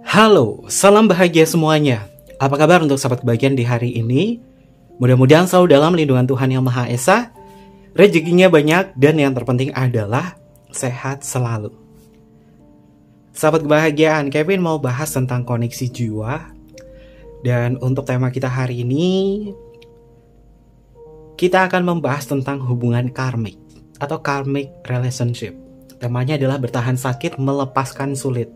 Halo, salam bahagia semuanya. Apa kabar untuk sahabat kebahagiaan di hari ini? Mudah-mudahan selalu dalam lindungan Tuhan Yang Maha Esa, rezekinya banyak, dan yang terpenting adalah sehat selalu. Sahabat kebahagiaan, Kevin mau bahas tentang koneksi jiwa. Dan untuk tema kita hari ini, kita akan membahas tentang hubungan karmik atau karmic relationship. Temanya adalah bertahan sakit, melepaskan sulit.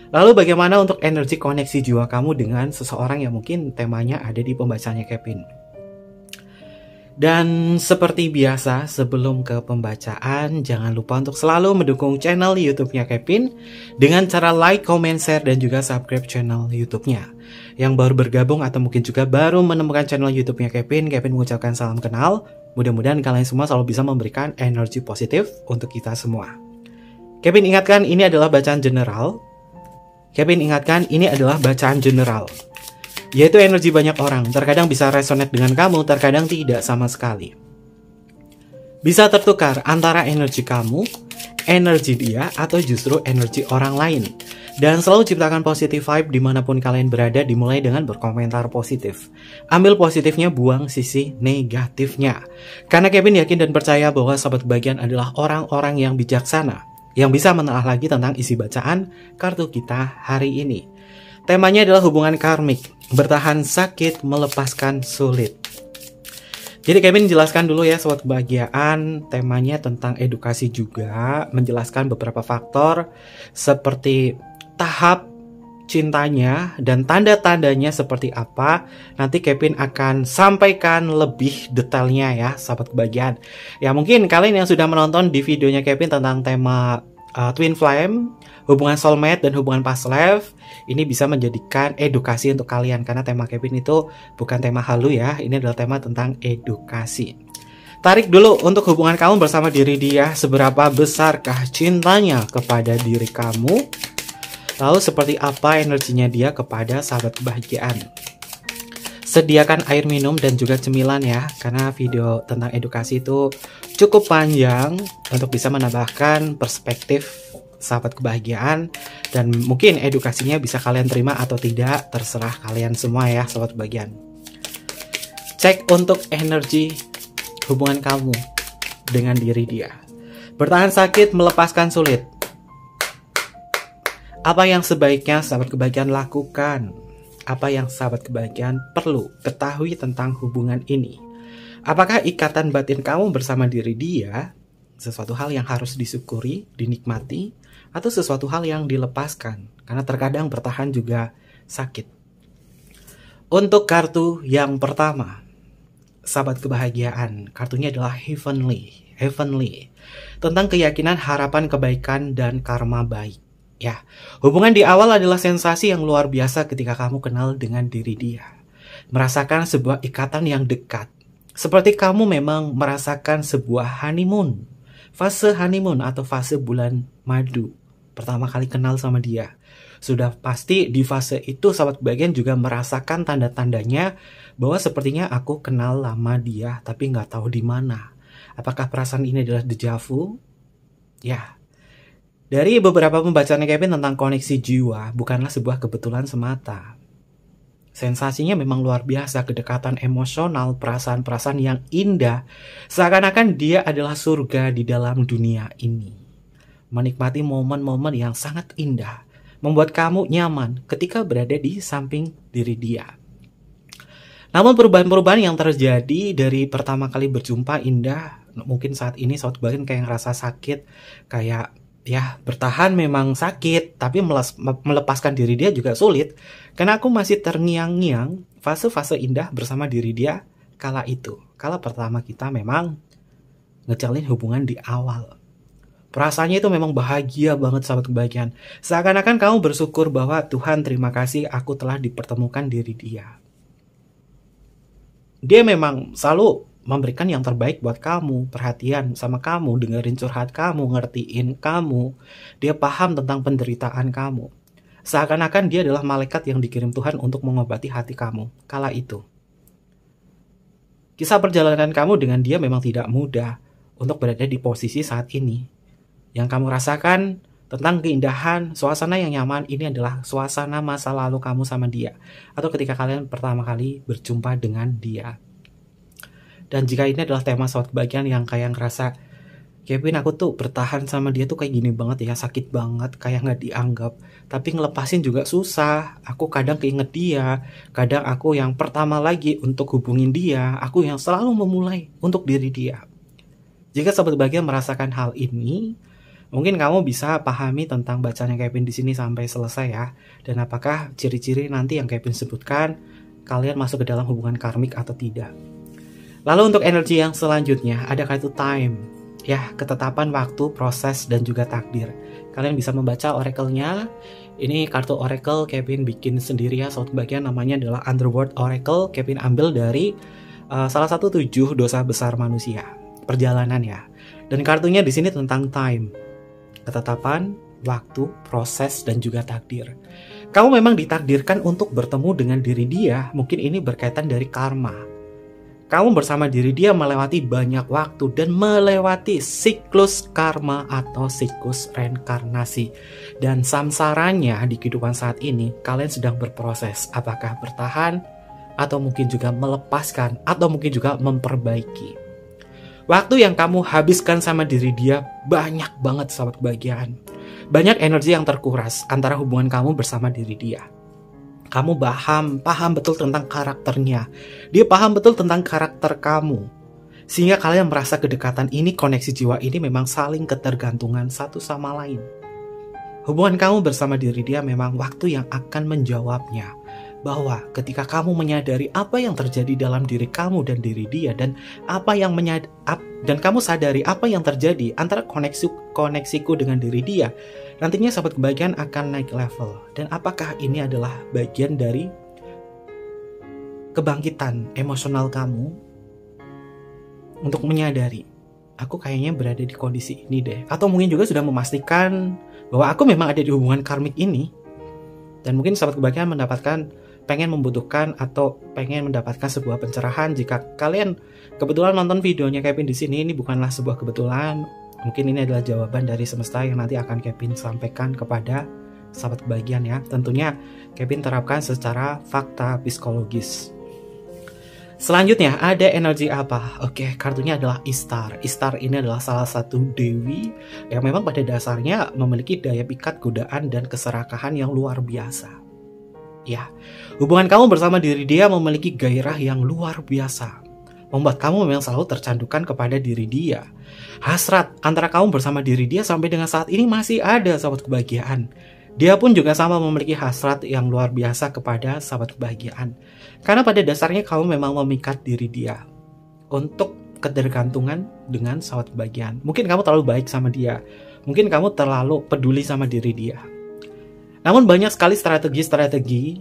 Lalu bagaimana untuk energi koneksi jiwa kamu dengan seseorang yang mungkin temanya ada di pembacanya Kevin. Dan seperti biasa, sebelum ke pembacaan, jangan lupa untuk selalu mendukung channel YouTube-nya Kevin dengan cara like, comment, share, dan juga subscribe channel YouTube-nya. Yang baru bergabung atau mungkin juga baru menemukan channel YouTube-nya Kevin mengucapkan salam kenal. Mudah-mudahan kalian semua selalu bisa memberikan energi positif untuk kita semua. Kevin ingatkan, ini adalah bacaan general. Yaitu energi banyak orang, terkadang bisa resonate dengan kamu, terkadang tidak sama sekali. Bisa tertukar antara energi kamu, energi dia, atau justru energi orang lain. Dan selalu ciptakan positive vibe dimanapun kalian berada, dimulai dengan berkomentar positif. Ambil positifnya, buang sisi negatifnya. Karena Kevin yakin dan percaya bahwa sahabat kebahagiaan adalah orang-orang yang bijaksana, yang bisa menelaah lagi tentang isi bacaan kartu kita hari ini. Temanya adalah hubungan karmik, bertahan sakit, melepaskan sulit. Jadi Kevin jelaskan dulu ya sobat kebahagiaan, temanya tentang edukasi juga, menjelaskan beberapa faktor seperti tahap cintanya dan tanda-tandanya seperti apa. Nanti Kevin akan sampaikan lebih detailnya ya sahabat kebahagiaan. Ya mungkin kalian yang sudah menonton di videonya Kevin tentang tema Twin Flame, hubungan soulmate dan hubungan past life, ini bisa menjadikan edukasi untuk kalian. Karena tema Kevin itu bukan tema halu ya, ini adalah tema tentang edukasi. Tarik dulu untuk hubungan kamu bersama diri dia, seberapa besarkah cintanya kepada diri kamu? Lalu seperti apa energinya dia kepada sahabat kebahagiaan? Sediakan air minum dan juga cemilan ya, karena video tentang edukasi itu cukup panjang untuk bisa menambahkan perspektif sahabat kebahagiaan. Dan mungkin edukasinya bisa kalian terima atau tidak, terserah kalian semua ya sahabat kebahagiaan. Cek untuk energi hubungan kamu dengan diri dia. Bertahan sakit, melepaskan sulit. Apa yang sebaiknya sahabat kebahagiaan lakukan? Apa yang sahabat kebahagiaan perlu ketahui tentang hubungan ini? Apakah ikatan batin kamu bersama diri dia sesuatu hal yang harus disyukuri, dinikmati, atau sesuatu hal yang dilepaskan? Karena terkadang bertahan juga sakit. Untuk kartu yang pertama, sahabat kebahagiaan, kartunya adalah Heavenly. Tentang keyakinan, harapan, kebaikan, dan karma baik. Ya, hubungan di awal adalah sensasi yang luar biasa ketika kamu kenal dengan diri dia. Merasakan sebuah ikatan yang dekat. Seperti kamu memang merasakan sebuah honeymoon. Fase honeymoon atau fase bulan madu. Pertama kali kenal sama dia. Sudah pasti di fase itu sahabat kebahagiaan juga merasakan tanda-tandanya bahwa sepertinya aku kenal lama dia tapi nggak tahu di mana. Apakah perasaan ini adalah deja vu? Ya. Dari beberapa pembacaan Kevin tentang koneksi jiwa, bukanlah sebuah kebetulan semata. Sensasinya memang luar biasa, kedekatan emosional, perasaan-perasaan yang indah. Seakan-akan dia adalah surga di dalam dunia ini. Menikmati momen-momen yang sangat indah, membuat kamu nyaman ketika berada di samping diri dia. Namun perubahan-perubahan yang terjadi dari pertama kali berjumpa indah, mungkin saat ini saat bagian kayak ngerasa sakit, kayak ya bertahan memang sakit, tapi melepaskan diri dia juga sulit. Karena aku masih terngiang-ngiang fase-fase indah bersama diri dia kala itu. Kala pertama kita memang ngejalin hubungan di awal. Perasaannya itu memang bahagia banget sahabat kebahagiaan. Seakan-akan kamu bersyukur bahwa Tuhan terima kasih aku telah dipertemukan diri dia. Dia memang selalu memberikan yang terbaik buat kamu, perhatian sama kamu, dengerin curhat kamu, ngertiin kamu. Dia paham tentang penderitaan kamu. Seakan-akan dia adalah malaikat yang dikirim Tuhan untuk mengobati hati kamu kala itu. Kisah perjalanan kamu dengan dia memang tidak mudah untuk berada di posisi saat ini. Yang kamu rasakan tentang keindahan, suasana yang nyaman ini adalah suasana masa lalu kamu sama dia, atau ketika kalian pertama kali berjumpa dengan dia. Dan jika ini adalah tema sahabat kebahagiaan yang kayak ngerasa, Kevin, aku tuh bertahan sama dia tuh kayak gini banget ya, sakit banget, kayak gak dianggap, tapi ngelepasin juga susah. Aku kadang keinget dia, kadang aku yang pertama lagi untuk hubungin dia, aku yang selalu memulai untuk diri dia. Jika sahabat kebahagiaan merasakan hal ini, mungkin kamu bisa pahami tentang bacaan Kevin di sini sampai selesai ya. Dan apakah ciri-ciri nanti yang Kevin sebutkan, kalian masuk ke dalam hubungan karmik atau tidak. Lalu untuk energi yang selanjutnya, ada kartu time. Ya, ketetapan waktu, proses, dan juga takdir. Kalian bisa membaca oracle-nya. Ini kartu oracle Kevin bikin sendiri ya, sahabat kebahagiaan, namanya adalah Underworld Oracle. Kevin ambil dari salah satu 7 dosa besar manusia. Perjalanan ya. Dan kartunya di sini tentang time. Ketetapan, waktu, proses, dan juga takdir. Kamu memang ditakdirkan untuk bertemu dengan diri dia. Mungkin ini berkaitan dari karma. Kamu bersama diri dia melewati banyak waktu dan melewati siklus karma atau siklus reinkarnasi. Dan samsaranya di kehidupan saat ini, kalian sedang berproses. Apakah bertahan, atau mungkin juga melepaskan, atau mungkin juga memperbaiki. Waktu yang kamu habiskan sama diri dia banyak banget sahabat kebahagiaan. Banyak energi yang terkuras antara hubungan kamu bersama diri dia. Kamu paham betul tentang karakternya. Dia paham betul tentang karakter kamu. Sehingga kalian merasa kedekatan ini, koneksi jiwa ini memang saling ketergantungan satu sama lain. Hubungan kamu bersama diri dia memang waktu yang akan menjawabnya. Bahwa ketika kamu menyadari apa yang terjadi dalam diri kamu dan diri dia, dan dan kamu sadari apa yang terjadi antara koneksiku dengan diri dia, nantinya sahabat kebahagiaan akan naik level. Dan apakah ini adalah bagian dari kebangkitan emosional kamu untuk menyadari, aku kayaknya berada di kondisi ini deh. Atau mungkin juga sudah memastikan bahwa aku memang ada di hubungan karmik ini. Dan mungkin sahabat kebahagiaan pengen mendapatkan sebuah pencerahan. Jika kalian kebetulan nonton videonya Kevin di sini, ini bukanlah sebuah kebetulan. Mungkin ini adalah jawaban dari semesta yang nanti akan Kevin sampaikan kepada sahabat kebahagiaan ya. Tentunya Kevin terapkan secara fakta psikologis. Selanjutnya ada energi apa? Oke, kartunya adalah Ishtar. Ishtar ini adalah salah satu dewi yang memang pada dasarnya memiliki daya pikat, godaan, dan keserakahan yang luar biasa. Ya, hubungan kamu bersama diri dia memiliki gairah yang luar biasa, membuat kamu memang selalu tercandukan kepada diri dia. Hasrat antara kamu bersama diri dia sampai dengan saat ini masih ada, sahabat kebahagiaan. Dia pun juga sama memiliki hasrat yang luar biasa kepada sahabat kebahagiaan. Karena pada dasarnya kamu memang memikat diri dia untuk ketergantungan dengan sahabat kebahagiaan. Mungkin kamu terlalu baik sama dia. Mungkin kamu terlalu peduli sama diri dia. Namun banyak sekali strategi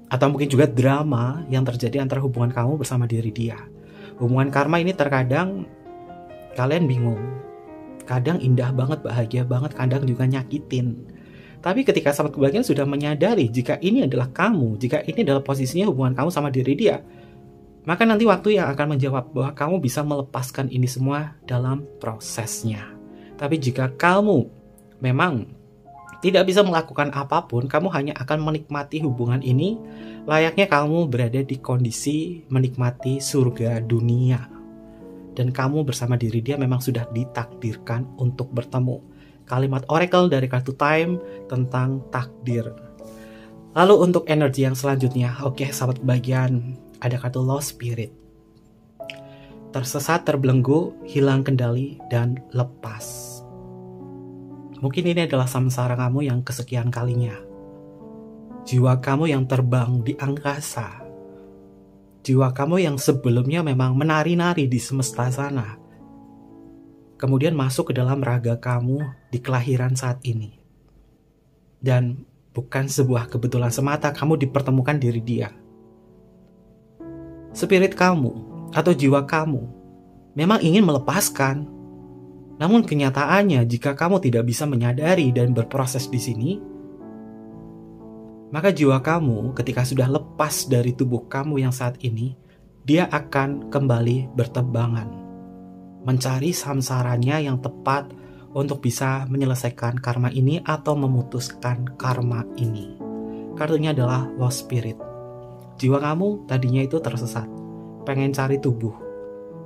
atau mungkin juga drama yang terjadi antara hubungan kamu bersama diri dia. Hubungan karma ini terkadang kalian bingung. Kadang indah banget, bahagia banget, kadang juga nyakitin. Tapi ketika sahabat kebahagiaan sudah menyadari jika ini adalah kamu, jika ini adalah posisinya hubungan kamu sama diri dia, maka nanti waktu yang akan menjawab bahwa kamu bisa melepaskan ini semua dalam prosesnya. Tapi jika kamu memang tidak bisa melakukan apapun, kamu hanya akan menikmati hubungan ini layaknya kamu berada di kondisi menikmati surga dunia. Dan kamu bersama diri dia memang sudah ditakdirkan untuk bertemu. Kalimat oracle dari kartu time tentang takdir. Lalu untuk energi yang selanjutnya, oke sahabat kebahagiaan, ada kartu lost spirit. Tersesat, terbelenggu, hilang kendali, dan lepas. Mungkin ini adalah samsara kamu yang kesekian kalinya. Jiwa kamu yang terbang di angkasa. Jiwa kamu yang sebelumnya memang menari-nari di semesta sana. Kemudian masuk ke dalam raga kamu di kelahiran saat ini. Dan bukan sebuah kebetulan semata kamu dipertemukan diri dia. Spirit kamu atau jiwa kamu memang ingin melepaskan. Namun kenyataannya jika kamu tidak bisa menyadari dan berproses di sini, maka jiwa kamu ketika sudah lepas dari tubuh kamu yang saat ini, dia akan kembali bertebangan. Mencari samsaranya yang tepat untuk bisa menyelesaikan karma ini atau memutuskan karma ini. Kartunya adalah Lost Spirit. Jiwa kamu tadinya itu tersesat, pengen cari tubuh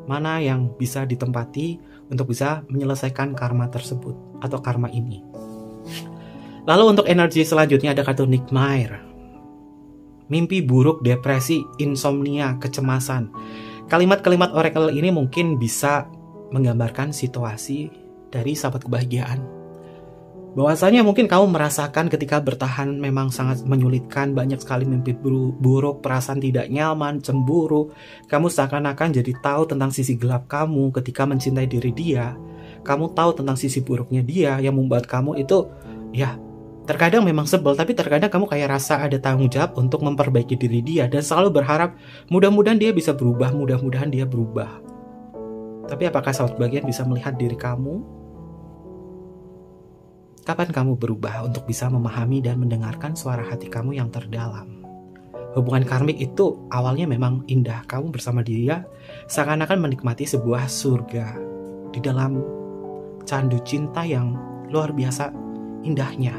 mana yang bisa ditempati untuk bisa menyelesaikan karma tersebut atau karma ini. Lalu untuk energi selanjutnya ada kartu Nightmare. Mimpi buruk, depresi, insomnia, kecemasan. Kalimat-kalimat oracle ini mungkin bisa menggambarkan situasi dari sahabat kebahagiaan. Bahwasanya mungkin kamu merasakan ketika bertahan memang sangat menyulitkan, banyak sekali mimpi buruk, perasaan tidak nyaman, cemburu. Kamu seakan-akan jadi tahu tentang sisi gelap kamu ketika mencintai diri dia. Kamu tahu tentang sisi buruknya dia yang membuat kamu itu ya terkadang memang sebel, tapi terkadang kamu kayak rasa ada tanggung jawab untuk memperbaiki diri dia dan selalu berharap mudah-mudahan dia bisa berubah, mudah-mudahan dia berubah. Tapi apakah sahabat kebahagiaan bisa melihat diri kamu? Kapan kamu berubah untuk bisa memahami dan mendengarkan suara hati kamu yang terdalam? Hubungan karmik itu awalnya memang indah. Kamu bersama dia seakan-akan menikmati sebuah surga di dalam candu cinta yang luar biasa indahnya.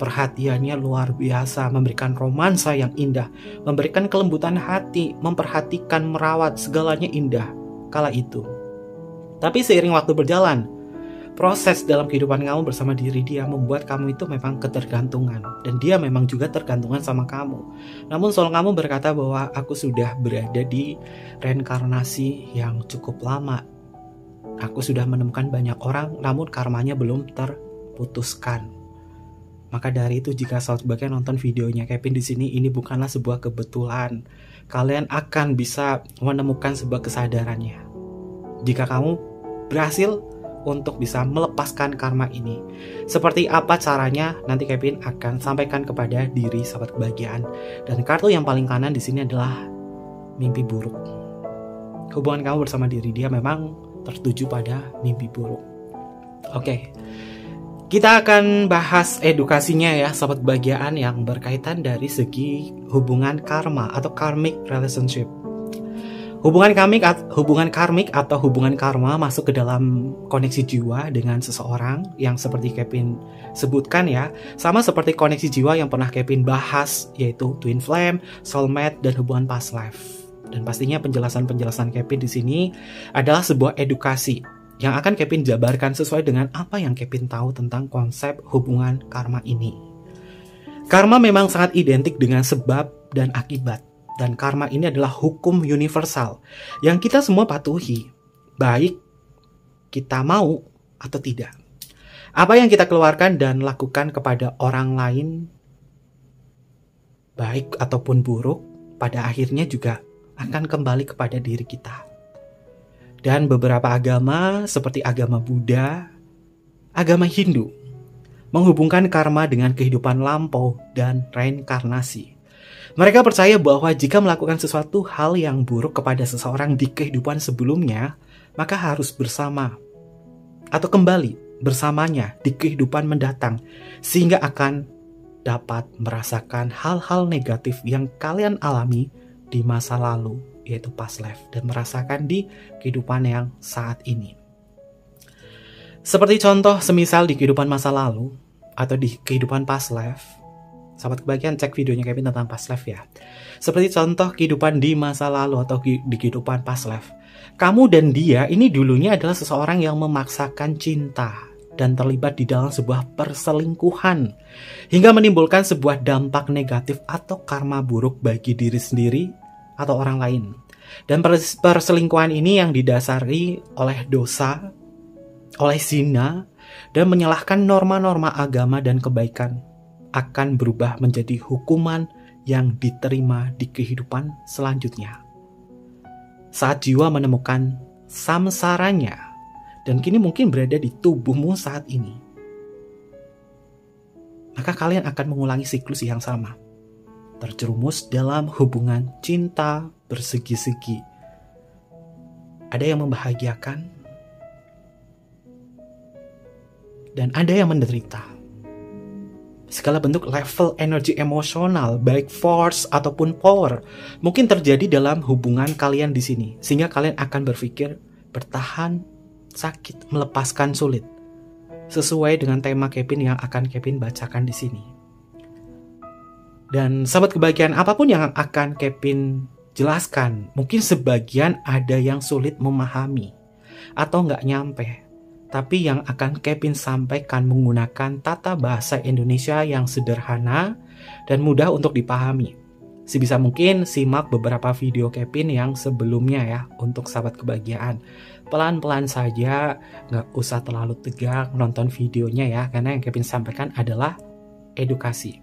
Perhatiannya luar biasa, memberikan romansa yang indah, memberikan kelembutan hati, memperhatikan, merawat, segalanya indah kala itu. Tapi seiring waktu berjalan, proses dalam kehidupan kamu bersama diri dia membuat kamu itu memang ketergantungan. Dan dia memang juga tergantungan sama kamu. Namun soul kamu berkata bahwa aku sudah berada di reinkarnasi yang cukup lama. Aku sudah menemukan banyak orang, namun karmanya belum terputuskan. Maka dari itu jika sahabat kebahagiaan nonton videonya Kevin di sini, ini bukanlah sebuah kebetulan. Kalian akan bisa menemukan sebuah kesadarannya. Jika kamu berhasil untuk bisa melepaskan karma ini. Seperti apa caranya? Nanti Kevin akan sampaikan kepada diri sahabat kebahagiaan. Dan kartu yang paling kanan di sini adalah mimpi buruk. Hubungan kamu bersama diri dia memang tertuju pada mimpi buruk. Oke. Kita akan bahas edukasinya ya, sahabat kebahagiaan, yang berkaitan dari segi hubungan karma atau karmic relationship. Hubungan karmik atau hubungan karma masuk ke dalam koneksi jiwa dengan seseorang yang seperti Kevin sebutkan ya. Sama seperti koneksi jiwa yang pernah Kevin bahas, yaitu twin flame, soulmate, dan hubungan past life. Dan pastinya penjelasan-penjelasan Kevin di sini adalah sebuah edukasi yang akan Kevin jabarkan sesuai dengan apa yang Kevin tahu tentang konsep hubungan karma ini. Karma memang sangat identik dengan sebab dan akibat. Dan karma ini adalah hukum universal yang kita semua patuhi, baik kita mau atau tidak. Apa yang kita keluarkan dan lakukan kepada orang lain, baik ataupun buruk, pada akhirnya juga akan kembali kepada diri kita. Dan beberapa agama seperti agama Buddha, agama Hindu, menghubungkan karma dengan kehidupan lampau dan reinkarnasi. Mereka percaya bahwa jika melakukan sesuatu hal yang buruk kepada seseorang di kehidupan sebelumnya, maka harus bersama atau kembali bersamanya di kehidupan mendatang, sehingga akan dapat merasakan hal-hal negatif yang kalian alami di masa lalu, yaitu past life, dan merasakan di kehidupan yang saat ini. Seperti contoh semisal di kehidupan masa lalu atau di kehidupan past life, sahabat kebahagiaan cek videonya Kevin tentang past life ya. Seperti contoh kehidupan di masa lalu atau di kehidupan past life, kamu dan dia ini dulunya adalah seseorang yang memaksakan cinta dan terlibat di dalam sebuah perselingkuhan hingga menimbulkan sebuah dampak negatif atau karma buruk bagi diri sendiri atau orang lain. Dan perselingkuhan ini yang didasari oleh dosa, oleh zina, dan menyalahkan norma-norma agama dan kebaikan akan berubah menjadi hukuman yang diterima di kehidupan selanjutnya. Saat jiwa menemukan samsaranya, dan kini mungkin berada di tubuhmu saat ini, maka kalian akan mengulangi siklus yang sama, terjerumus dalam hubungan cinta bersegi-segi. Ada yang membahagiakan, dan ada yang menderita. Segala bentuk level energi emosional, baik force ataupun power, mungkin terjadi dalam hubungan kalian di sini, sehingga kalian akan berpikir bertahan sakit, melepaskan sulit. sesuai dengan tema Kevin yang akan Kevin bacakan di sini. Dan sahabat kebahagiaan, apapun yang akan Kevin jelaskan, mungkin sebagian ada yang sulit memahami atau nggak nyampe. Tapi yang akan Kevin sampaikan menggunakan tata bahasa Indonesia yang sederhana dan mudah untuk dipahami. Sebisa mungkin simak beberapa video Kevin yang sebelumnya ya untuk sahabat kebahagiaan. Pelan-pelan saja, nggak usah terlalu tegang nonton videonya ya, karena yang Kevin sampaikan adalah edukasi.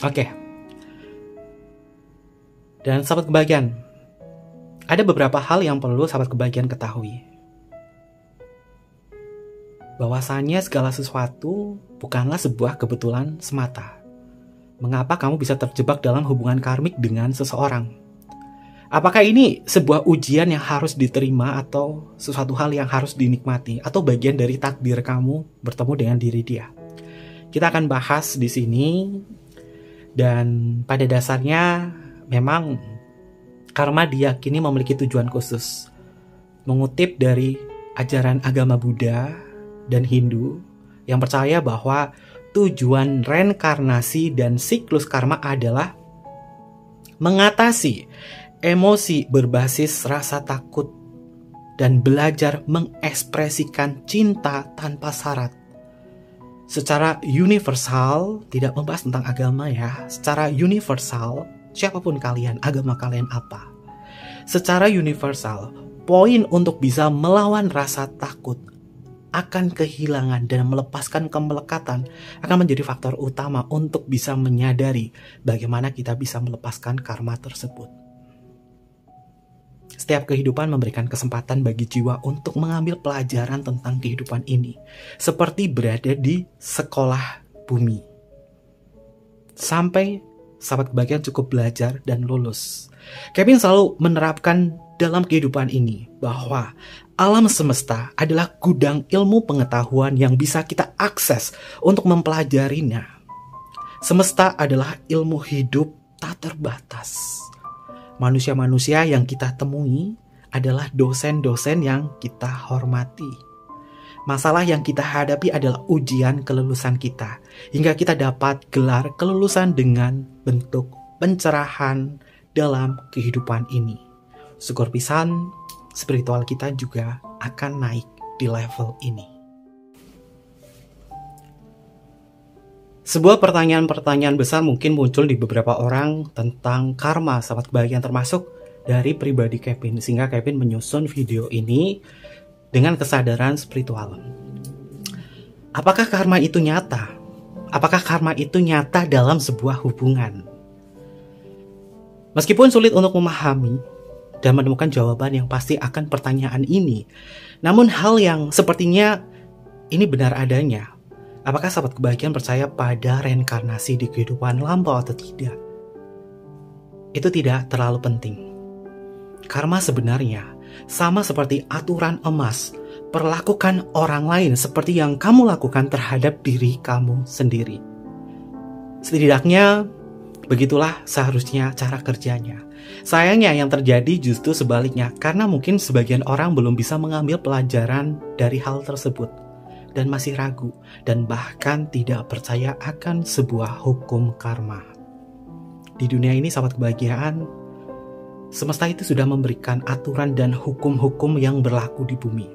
Oke. Dan sahabat kebahagiaan, ada beberapa hal yang perlu sahabat kebahagiaan ketahui. Bahwasanya segala sesuatu bukanlah sebuah kebetulan semata. Mengapa kamu bisa terjebak dalam hubungan karmik dengan seseorang? Apakah ini sebuah ujian yang harus diterima atau sesuatu hal yang harus dinikmati atau bagian dari takdir kamu bertemu dengan diri dia? Kita akan bahas di sini, dan pada dasarnya memang karma diyakini memiliki tujuan khusus. Mengutip dari ajaran agama Buddha dan Hindu yang percaya bahwa tujuan reinkarnasi dan siklus karma adalah mengatasi emosi berbasis rasa takut dan belajar mengekspresikan cinta tanpa syarat. Secara universal, tidak membahas tentang agama ya, secara universal, siapapun kalian, agama kalian apa, secara universal, poin untuk bisa melawan rasa takut akan kehilangan dan melepaskan kemelekatan akan menjadi faktor utama untuk bisa menyadari bagaimana kita bisa melepaskan karma tersebut. Setiap kehidupan memberikan kesempatan bagi jiwa untuk mengambil pelajaran tentang kehidupan ini, seperti berada di sekolah bumi. Sampai sahabat kebahagiaan cukup belajar dan lulus. Kevin selalu menerapkan dalam kehidupan ini bahwa alam semesta adalah gudang ilmu pengetahuan yang bisa kita akses untuk mempelajarinya. Semesta adalah ilmu hidup tak terbatas. Manusia-manusia yang kita temui adalah dosen-dosen yang kita hormati. Masalah yang kita hadapi adalah ujian kelulusan kita, hingga kita dapat gelar kelulusan dengan bentuk pencerahan dalam kehidupan ini. Syukur pisan, spiritual kita juga akan naik di level ini. Sebuah pertanyaan-pertanyaan besar mungkin muncul di beberapa orang tentang karma, sahabat kebahagiaan, termasuk dari pribadi Kevin, sehingga Kevin menyusun video ini dengan kesadaran spiritual. Apakah karma itu nyata? Apakah karma itu nyata dalam sebuah hubungan? Meskipun sulit untuk memahami dan menemukan jawaban yang pasti akan pertanyaan ini, namun hal yang sepertinya ini benar adanya. Apakah sahabat kebahagiaan percaya pada reinkarnasi di kehidupan lampau atau tidak? Itu tidak terlalu penting. Karma sebenarnya sama seperti aturan emas, perlakukan orang lain seperti yang kamu lakukan terhadap diri kamu sendiri. Setidaknya begitulah seharusnya cara kerjanya. Sayangnya yang terjadi justru sebaliknya, karena mungkin sebagian orang belum bisa mengambil pelajaran dari hal tersebut dan masih ragu dan bahkan tidak percaya akan sebuah hukum karma. Di dunia ini, sahabat kebahagiaan, semesta itu sudah memberikan aturan dan hukum-hukum yang berlaku di bumi.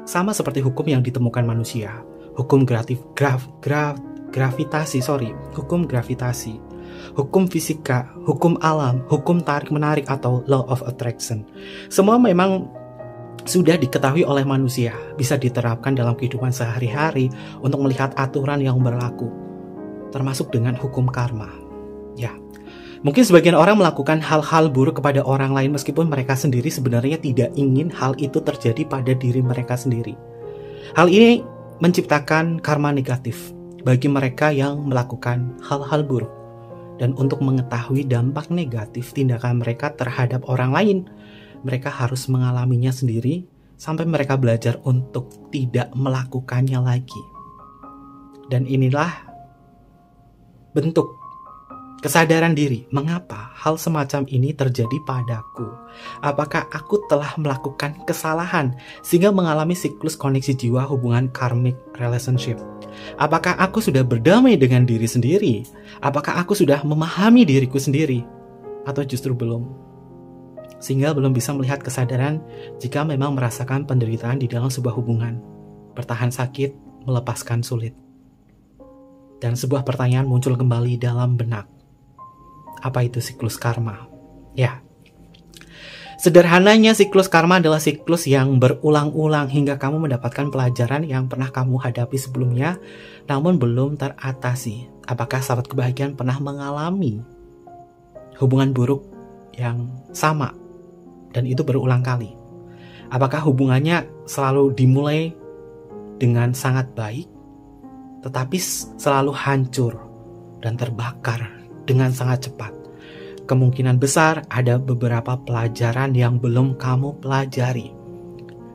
Sama seperti hukum yang ditemukan manusia, hukum gravitasi, hukum fisika, hukum alam, hukum tarik-menarik atau law of attraction. Semua memang sudah diketahui oleh manusia, bisa diterapkan dalam kehidupan sehari-hari untuk melihat aturan yang berlaku, termasuk dengan hukum karma. Ya, mungkin sebagian orang melakukan hal-hal buruk kepada orang lain meskipun mereka sendiri sebenarnya tidak ingin hal itu terjadi pada diri mereka sendiri. Hal ini menciptakan karma negatif bagi mereka yang melakukan hal-hal buruk. Dan untuk mengetahui dampak negatif tindakan mereka terhadap orang lain, mereka harus mengalaminya sendiri sampai mereka belajar untuk tidak melakukannya lagi. Dan inilah bentuk Kesadaran diri, mengapa hal semacam ini terjadi padaku? Apakah aku telah melakukan kesalahan sehingga mengalami siklus koneksi jiwa hubungan karmic relationship? Apakah aku sudah berdamai dengan diri sendiri? Apakah aku sudah memahami diriku sendiri? Atau justru belum? Sehingga belum bisa melihat kesadaran jika memang merasakan penderitaan di dalam sebuah hubungan. Bertahan sakit, melepaskan sulit. Dan sebuah pertanyaan muncul kembali dalam benak. Apa itu siklus karma? Ya, sederhananya siklus karma adalah siklus yang berulang-ulang hingga kamu mendapatkan pelajaran yang pernah kamu hadapi sebelumnya namun belum teratasi. Apakah sahabat kebahagiaan pernah mengalami hubungan buruk yang sama dan itu berulang kali? Apakah hubungannya selalu dimulai dengan sangat baik tetapi selalu hancur dan terbakar dengan sangat cepat? Kemungkinan besar ada beberapa pelajaran yang belum kamu pelajari.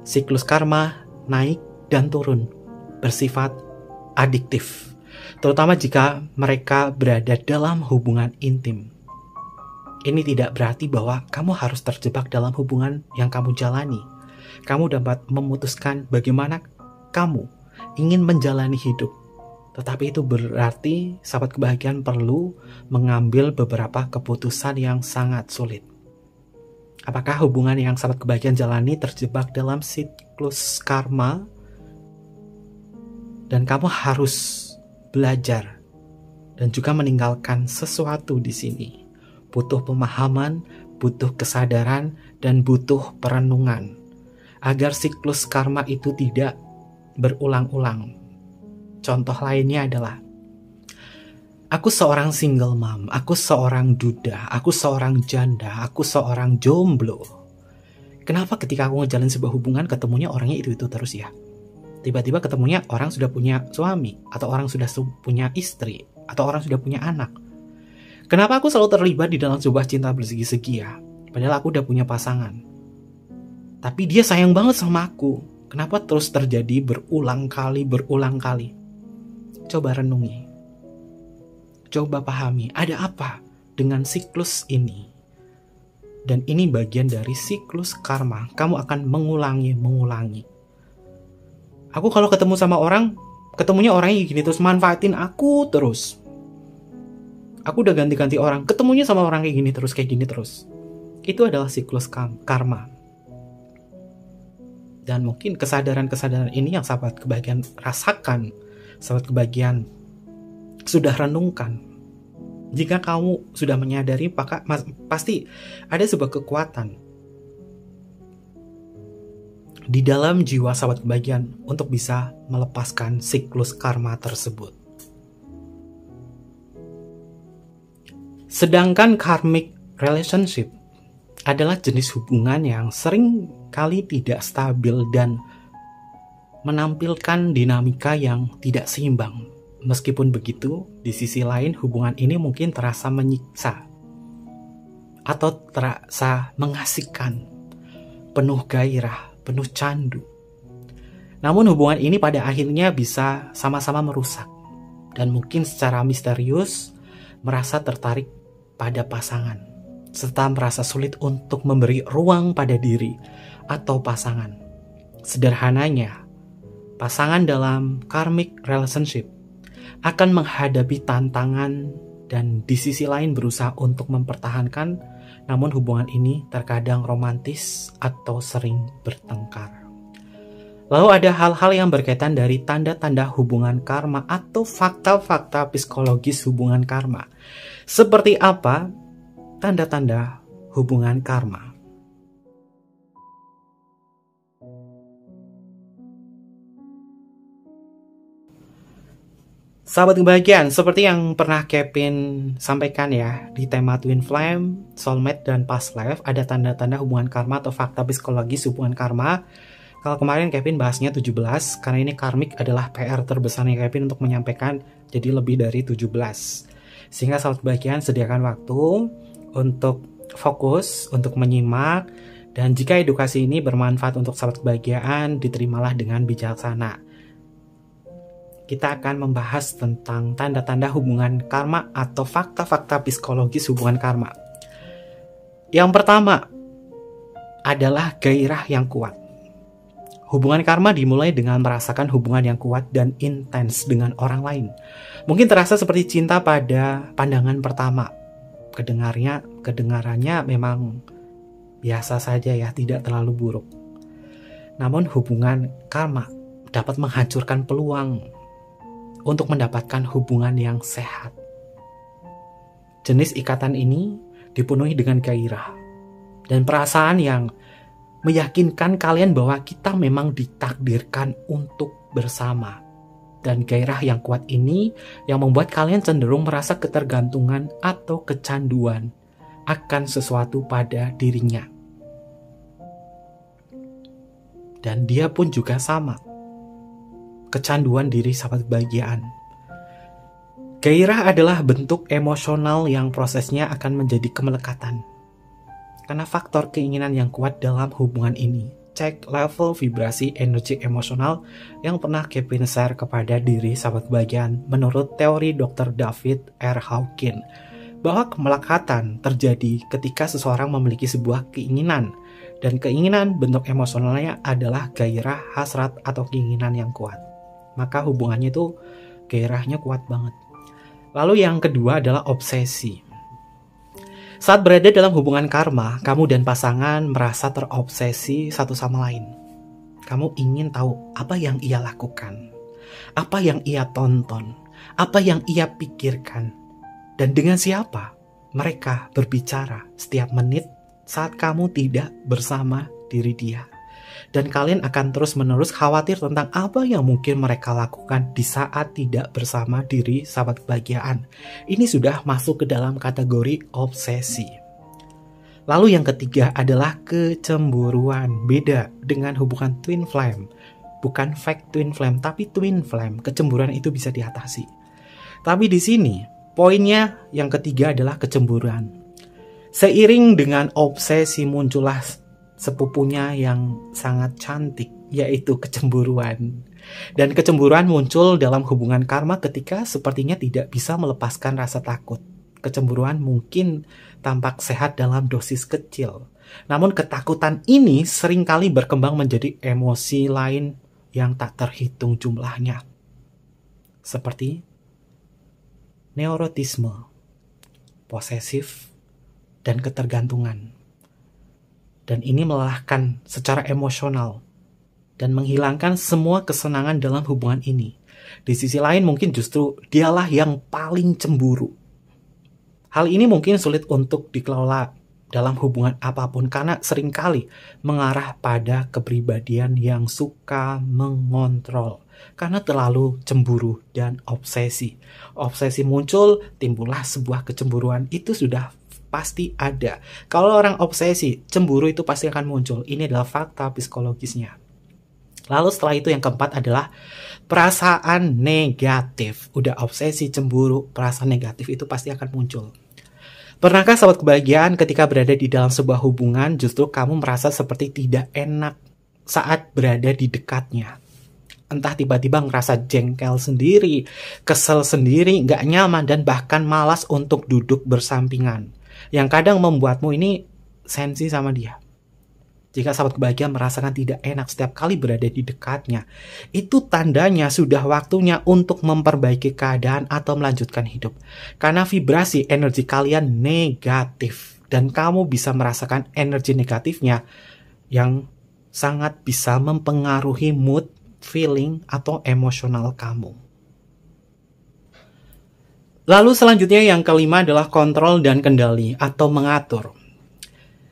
Siklus karma naik dan turun, bersifat adiktif, terutama jika mereka berada dalam hubungan intim. Ini tidak berarti bahwa kamu harus terjebak dalam hubungan yang kamu jalani. Kamu dapat memutuskan bagaimana kamu ingin menjalani hidup. Tetapi itu berarti sahabat kebahagiaan perlu mengambil beberapa keputusan yang sangat sulit. Apakah hubungan yang sahabat kebahagiaan jalani terjebak dalam siklus karma? Dan kamu harus belajar dan juga meninggalkan sesuatu di sini. Butuh pemahaman, butuh kesadaran, dan butuh perenungan. Agar siklus karma itu tidak berulang-ulang. Contoh lainnya adalah, aku seorang single mom, aku seorang duda, aku seorang janda, aku seorang jomblo. Kenapa ketika aku ngejalin sebuah hubungan ketemunya orangnya itu-itu terus ya? Tiba-tiba ketemunya orang sudah punya suami, atau orang sudah punya istri, atau orang sudah punya anak. Kenapa aku selalu terlibat di dalam sebuah cinta bersegi-segi ya? Padahal aku udah punya pasangan. Tapi dia sayang banget sama aku. Kenapa terus terjadi berulang kali? Coba renungi. Coba pahami, ada apa dengan siklus ini? Dan ini bagian dari siklus karma. Kamu akan mengulangi. Aku kalau ketemu sama orang, ketemunya orangnya gini terus, manfaatin aku terus. Aku udah ganti-ganti orang, ketemunya sama orang kayak gini terus. Itu adalah siklus karma. Dan mungkin kesadaran-kesadaran ini yang sahabat kebahagiaan rasakan, sahabat kebahagiaan sudah renungkan. Jika kamu sudah menyadari, pasti ada sebuah kekuatan di dalam jiwa sahabat kebahagiaan untuk bisa melepaskan siklus karma tersebut. Sedangkan karmic relationship adalah jenis hubungan yang sering kali tidak stabil dan menampilkan dinamika yang tidak seimbang. Meskipun begitu, di sisi lain hubungan ini mungkin terasa menyiksa atau terasa mengasihkan, penuh gairah, penuh candu. Namun hubungan ini pada akhirnya bisa sama-sama merusak dan mungkin secara misterius merasa tertarik pada pasangan, serta merasa sulit untuk memberi ruang pada diri atau pasangan. Sederhananya, pasangan dalam karmic relationship akan menghadapi tantangan dan di sisi lain berusaha untuk mempertahankan, namun hubungan ini terkadang romantis atau sering bertengkar. Lalu ada hal-hal yang berkaitan dari tanda-tanda hubungan karma atau fakta-fakta psikologis hubungan karma. Seperti apa tanda-tanda hubungan karma? Sahabat kebahagiaan, seperti yang pernah Kevin sampaikan ya, di tema Twin Flame, Soulmate, dan Past Life, ada tanda-tanda hubungan karma atau fakta psikologis hubungan karma. Kalau kemarin Kevin bahasnya 17, karena ini karmik adalah PR terbesarnya Kevin untuk menyampaikan jadi lebih dari 17. Sehingga sahabat kebahagiaan sediakan waktu untuk fokus, untuk menyimak, dan jika edukasi ini bermanfaat untuk sahabat kebahagiaan, diterimalah dengan bijaksana. kita akan membahas tentang tanda-tanda hubungan karma atau fakta-fakta psikologis hubungan karma. Yang pertama adalah gairah yang kuat. Hubungan karma dimulai dengan merasakan hubungan yang kuat dan intens dengan orang lain. Mungkin terasa seperti cinta pada pandangan pertama. Kedengarannya memang biasa saja ya, tidak terlalu buruk. Namun hubungan karma dapat menghancurkan peluang untuk mendapatkan hubungan yang sehat. Jenis ikatan ini dipenuhi dengan gairah dan perasaan yang meyakinkan kalian bahwa kita memang ditakdirkan untuk bersama. Dan gairah yang kuat ini yang membuat kalian cenderung merasa ketergantungan atau kecanduan akan sesuatu pada dirinya. Dan dia pun juga sama. Kecanduan diri sahabat kebahagiaan. Gairah adalah bentuk emosional yang prosesnya akan menjadi kemelekatan. Karena faktor keinginan yang kuat dalam hubungan ini. Cek level vibrasi energi emosional yang pernah Kevin share kepada diri sahabat kebahagiaan menurut teori Dr. David R. Hawkins, bahwa kemelekatan terjadi ketika seseorang memiliki sebuah keinginan, dan keinginan bentuk emosionalnya adalah gairah, hasrat, atau keinginan yang kuat. Maka hubungannya itu gairahnya kuat banget. Lalu yang kedua adalah obsesi. Saat berada dalam hubungan karma, kamu dan pasangan merasa terobsesi satu sama lain. Kamu ingin tahu apa yang ia lakukan, apa yang ia tonton, apa yang ia pikirkan, dan dengan siapa mereka berbicara setiap menit saat kamu tidak bersama diri dia. Dan kalian akan terus-menerus khawatir tentang apa yang mungkin mereka lakukan di saat tidak bersama diri sahabat kebahagiaan. Ini sudah masuk ke dalam kategori obsesi. Lalu yang ketiga adalah kecemburuan. Beda dengan hubungan twin flame. Bukan fake twin flame, tapi twin flame. Kecemburuan itu bisa diatasi. Tapi di sini, poinnya yang ketiga adalah kecemburuan. Seiring dengan obsesi muncullah sepupunya yang sangat cantik, yaitu kecemburuan. Dan kecemburuan muncul dalam hubungan karma ketika sepertinya tidak bisa melepaskan rasa takut. Kecemburuan mungkin tampak sehat dalam dosis kecil. Namun ketakutan ini seringkali berkembang menjadi emosi lain yang tak terhitung jumlahnya. Seperti neurotisme, posesif, dan ketergantungan. Dan ini melelahkan secara emosional dan menghilangkan semua kesenangan dalam hubungan ini. Di sisi lain mungkin justru dialah yang paling cemburu. Hal ini mungkin sulit untuk dikelola dalam hubungan apapun karena seringkali mengarah pada kepribadian yang suka mengontrol karena terlalu cemburu dan obsesi. Obsesi muncul, timbullah sebuah kecemburuan. Itu sudah pasti ada. Kalau orang obsesi, cemburu itu pasti akan muncul. Ini adalah fakta psikologisnya. Lalu setelah itu yang keempat adalah perasaan negatif. Udah obsesi, cemburu, perasaan negatif itu pasti akan muncul. Pernahkah sahabat kebahagiaan ketika berada di dalam sebuah hubungan justru kamu merasa seperti tidak enak saat berada di dekatnya? Entah tiba-tiba ngerasa jengkel sendiri, kesel sendiri, gak nyaman, dan bahkan malas untuk duduk bersampingan. Yang kadang membuatmu ini sensi sama dia. Jika sahabat kebahagiaan merasakan tidak enak setiap kali berada di dekatnya, itu tandanya sudah waktunya untuk memperbaiki keadaan atau melanjutkan hidup. Karena vibrasi energi kalian negatif, dan kamu bisa merasakan energi negatifnya yang sangat bisa mempengaruhi mood, feeling, atau emosional kamu. Lalu selanjutnya yang kelima adalah kontrol dan kendali atau mengatur.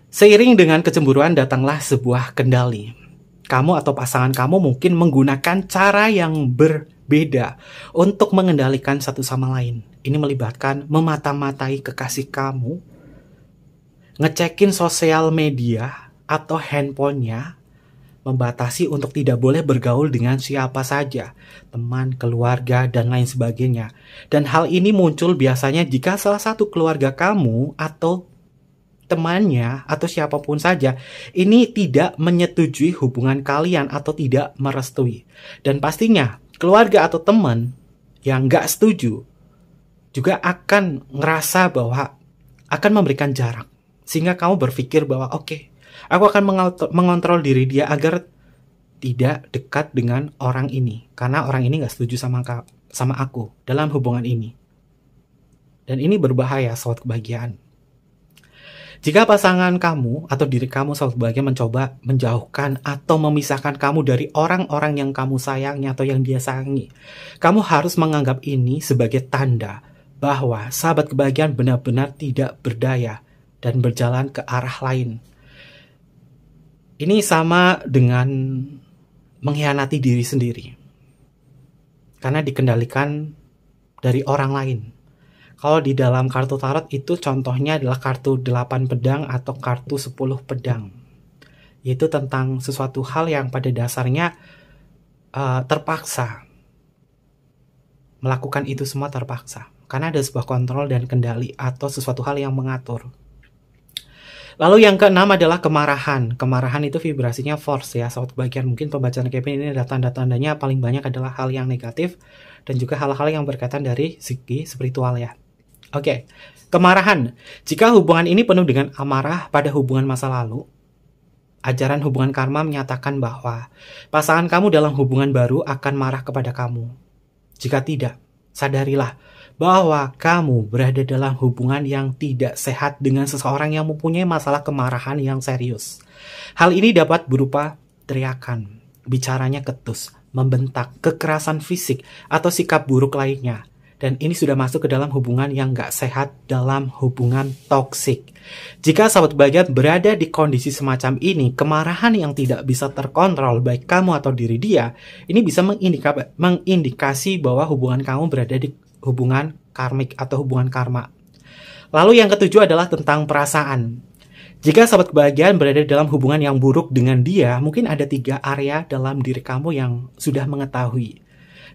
Seiring dengan kecemburuan datanglah sebuah kendali. Kamu atau pasangan kamu mungkin menggunakan cara yang berbeda untuk mengendalikan satu sama lain. Ini melibatkan memata-matai kekasih kamu, ngecekin sosial media atau handphonenya, membatasi untuk tidak boleh bergaul dengan siapa saja, teman, keluarga, dan lain sebagainya. Dan hal ini muncul biasanya jika salah satu keluarga kamu atau temannya atau siapapun saja ini tidak menyetujui hubungan kalian atau tidak merestui. Dan pastinya keluarga atau teman yang nggak setuju juga akan ngerasa bahwa akan memberikan jarak. Sehingga kamu berpikir bahwa oke, aku akan mengontrol diri dia agar tidak dekat dengan orang ini. Karena orang ini nggak setuju sama aku dalam hubungan ini. Dan ini berbahaya, sahabat kebahagiaan. Jika pasangan kamu atau diri kamu, sahabat kebahagiaan, mencoba menjauhkan atau memisahkan kamu dari orang-orang yang kamu sayangi atau yang dia sayangi, kamu harus menganggap ini sebagai tanda bahwa sahabat kebahagiaan benar-benar tidak berdaya dan berjalan ke arah lain. Ini sama dengan mengkhianati diri sendiri. Karena dikendalikan dari orang lain. Kalau di dalam kartu tarot itu contohnya adalah kartu 8 pedang atau kartu 10 pedang. Yaitu tentang sesuatu hal yang pada dasarnya terpaksa. Melakukan itu semua terpaksa. Karena ada sebuah kontrol dan kendali atau sesuatu hal yang mengatur. Lalu yang keenam adalah kemarahan. Kemarahan itu vibrasinya force ya, sahabat kebahagiaan. Mungkin pembacaan Kevin ini ada tanda-tandanya paling banyak adalah hal yang negatif dan juga hal-hal yang berkaitan dari segi spiritual ya. Oke, kemarahan. Jika hubungan ini penuh dengan amarah pada hubungan masa lalu, ajaran hubungan karma menyatakan bahwa pasangan kamu dalam hubungan baru akan marah kepada kamu. Jika tidak, sadarilah bahwa kamu berada dalam hubungan yang tidak sehat dengan seseorang yang mempunyai masalah kemarahan yang serius. Hal ini dapat berupa teriakan, bicaranya ketus, membentak, kekerasan fisik, atau sikap buruk lainnya. Dan ini sudah masuk ke dalam hubungan yang gak sehat, dalam hubungan toksik. Jika sahabat kebahagiaan berada di kondisi semacam ini, kemarahan yang tidak bisa terkontrol baik kamu atau diri dia, ini bisa mengindikasi bahwa hubungan kamu berada di hubungan karmik atau hubungan karma. Lalu yang ketujuh adalah tentang perasaan. Jika sahabat kebahagiaan berada dalam hubungan yang buruk dengan dia, mungkin ada 3 area dalam diri kamu yang sudah mengetahui,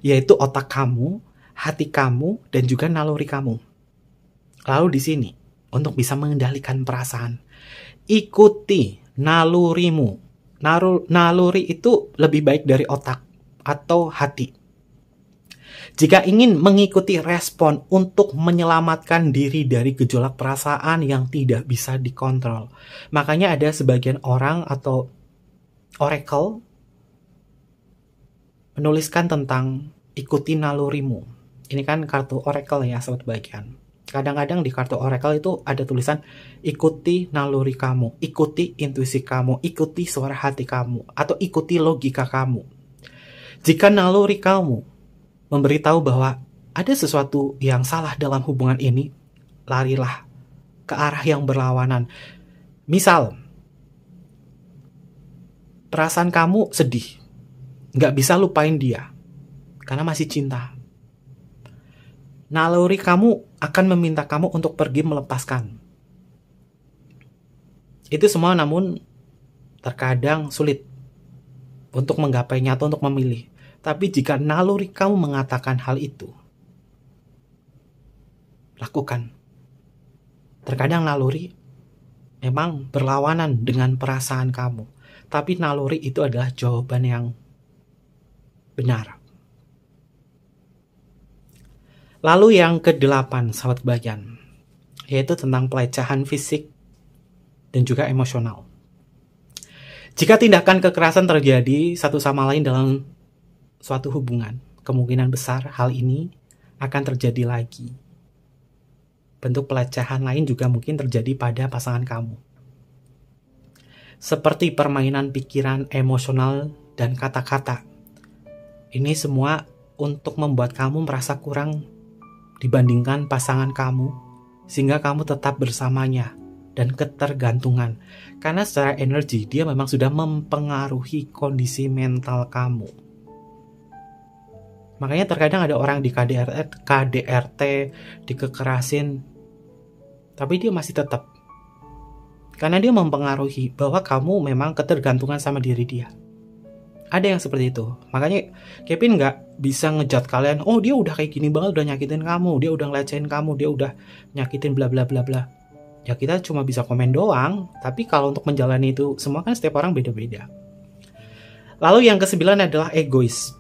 yaitu otak kamu, hati kamu, dan juga naluri kamu. Lalu di sini, untuk bisa mengendalikan perasaan, ikuti nalurimu. Naluri itu lebih baik dari otak atau hati. Jika ingin mengikuti respon untuk menyelamatkan diri dari gejolak perasaan yang tidak bisa dikontrol, makanya ada sebagian orang atau oracle menuliskan tentang ikuti nalurimu. Ini kan kartu oracle ya, sahabat kebahagiaan. Kadang-kadang di kartu oracle itu ada tulisan ikuti naluri kamu, ikuti intuisi kamu, ikuti suara hati kamu, atau ikuti logika kamu. Jika naluri kamu memberitahu bahwa ada sesuatu yang salah dalam hubungan ini, larilah ke arah yang berlawanan. Misal, perasaan kamu sedih, nggak bisa lupain dia, karena masih cinta. Naluri kamu akan meminta kamu untuk pergi melepaskan. Itu semua namun terkadang sulit untuk menggapainya atau untuk memilih. Tapi jika naluri kamu mengatakan hal itu, lakukan. Terkadang naluri memang berlawanan dengan perasaan kamu. Tapi naluri itu adalah jawaban yang benar. Lalu yang ke-8, sahabat kebahagiaan, yaitu tentang pelecehan fisik dan juga emosional. Jika tindakan kekerasan terjadi satu sama lain dalam suatu hubungan, kemungkinan besar hal ini akan terjadi lagi. Bentuk pelecehan lain juga mungkin terjadi pada pasangan kamu. Seperti permainan pikiran, emosional, dan kata-kata. Ini semua untuk membuat kamu merasa kurang dibandingkan pasangan kamu, sehingga kamu tetap bersamanya dan ketergantungan. Karena secara energi dia memang sudah mempengaruhi kondisi mental kamu. Makanya terkadang ada orang di KDRT dikekerasin, tapi dia masih tetap. Karena dia mempengaruhi bahwa kamu memang ketergantungan sama diri dia. Ada yang seperti itu. Makanya Kevin gak bisa ngejat kalian, oh dia udah kayak gini banget, udah nyakitin kamu, dia udah ngelecehin kamu, dia udah nyakitin bla bla bla bla. Ya kita cuma bisa komen doang. Tapi kalau untuk menjalani itu semua kan setiap orang beda-beda. Lalu yang ke-9 adalah egois.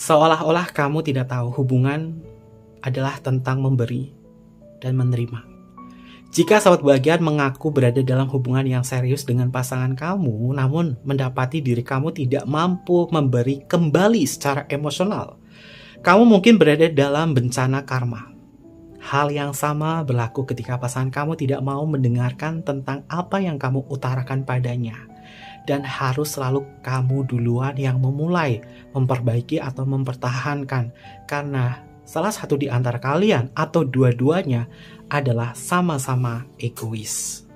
Seolah-olah kamu tidak tahu hubungan adalah tentang memberi dan menerima. Jika sahabat kebahagiaan mengaku berada dalam hubungan yang serius dengan pasangan kamu, namun mendapati diri kamu tidak mampu memberi kembali secara emosional, kamu mungkin berada dalam bencana karma. Hal yang sama berlaku ketika pasangan kamu tidak mau mendengarkan tentang apa yang kamu utarakan padanya. Dan harus selalu kamu duluan yang memulai, memperbaiki atau mempertahankan. Karena salah satu di antara kalian atau dua-duanya adalah sama-sama egois.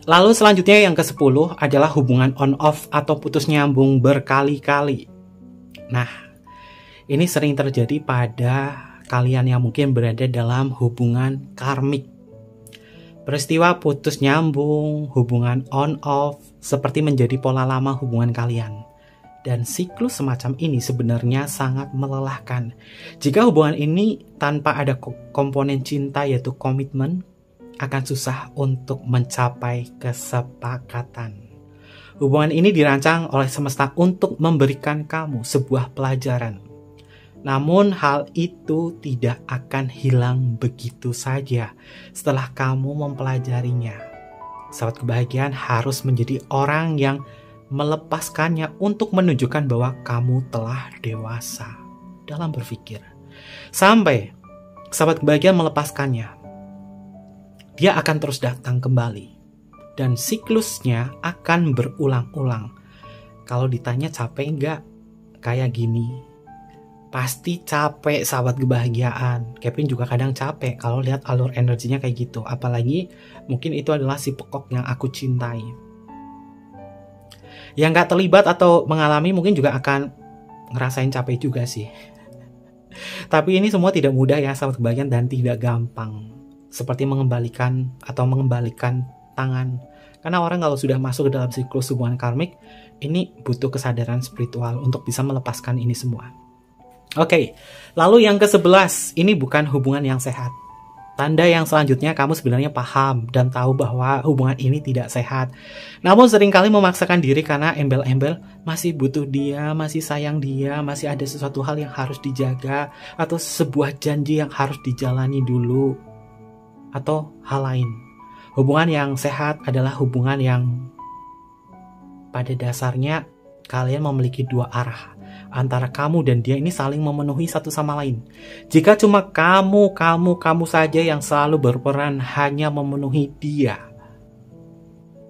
Lalu selanjutnya yang ke-10 adalah hubungan on-off atau putus nyambung berkali-kali. Nah, ini sering terjadi pada kalian yang mungkin berada dalam hubungan karmik. Peristiwa putus nyambung, hubungan on-off, seperti menjadi pola lama hubungan kalian. Dan siklus semacam ini sebenarnya sangat melelahkan. Jika hubungan ini tanpa ada komponen cinta yaitu komitmen, akan susah untuk mencapai kesepakatan. Hubungan ini dirancang oleh semesta untuk memberikan kamu sebuah pelajaran. Namun hal itu tidak akan hilang begitu saja setelah kamu mempelajarinya. Sahabat kebahagiaan harus menjadi orang yang melepaskannya untuk menunjukkan bahwa kamu telah dewasa dalam berpikir. Sampai sahabat kebahagiaan melepaskannya, dia akan terus datang kembali. Dan siklusnya akan berulang-ulang. Kalau ditanya capek enggak? Kayak gini. Pasti capek sahabat kebahagiaan. Kevin juga kadang capek kalau lihat alur energinya kayak gitu. Apalagi mungkin itu adalah si pekok yang aku cintai. Yang gak terlibat atau mengalami mungkin juga akan ngerasain capek juga sih. Tapi ini semua tidak mudah ya sahabat kebahagiaan dan tidak gampang. Seperti mengembalikan tangan. Karena orang kalau sudah masuk ke dalam siklus hubungan karmik, ini butuh kesadaran spiritual untuk bisa melepaskan ini semua. Oke, lalu yang ke-11, ini bukan hubungan yang sehat. Tanda yang selanjutnya kamu sebenarnya paham dan tahu bahwa hubungan ini tidak sehat. Namun seringkali memaksakan diri karena embel-embel masih butuh dia, masih sayang dia, masih ada sesuatu hal yang harus dijaga, atau sebuah janji yang harus dijalani dulu, atau hal lain. Hubungan yang sehat adalah hubungan yang pada dasarnya kalian memiliki dua arah. Antara kamu dan dia ini saling memenuhi satu sama lain. Jika cuma kamu saja yang selalu berperan hanya memenuhi dia,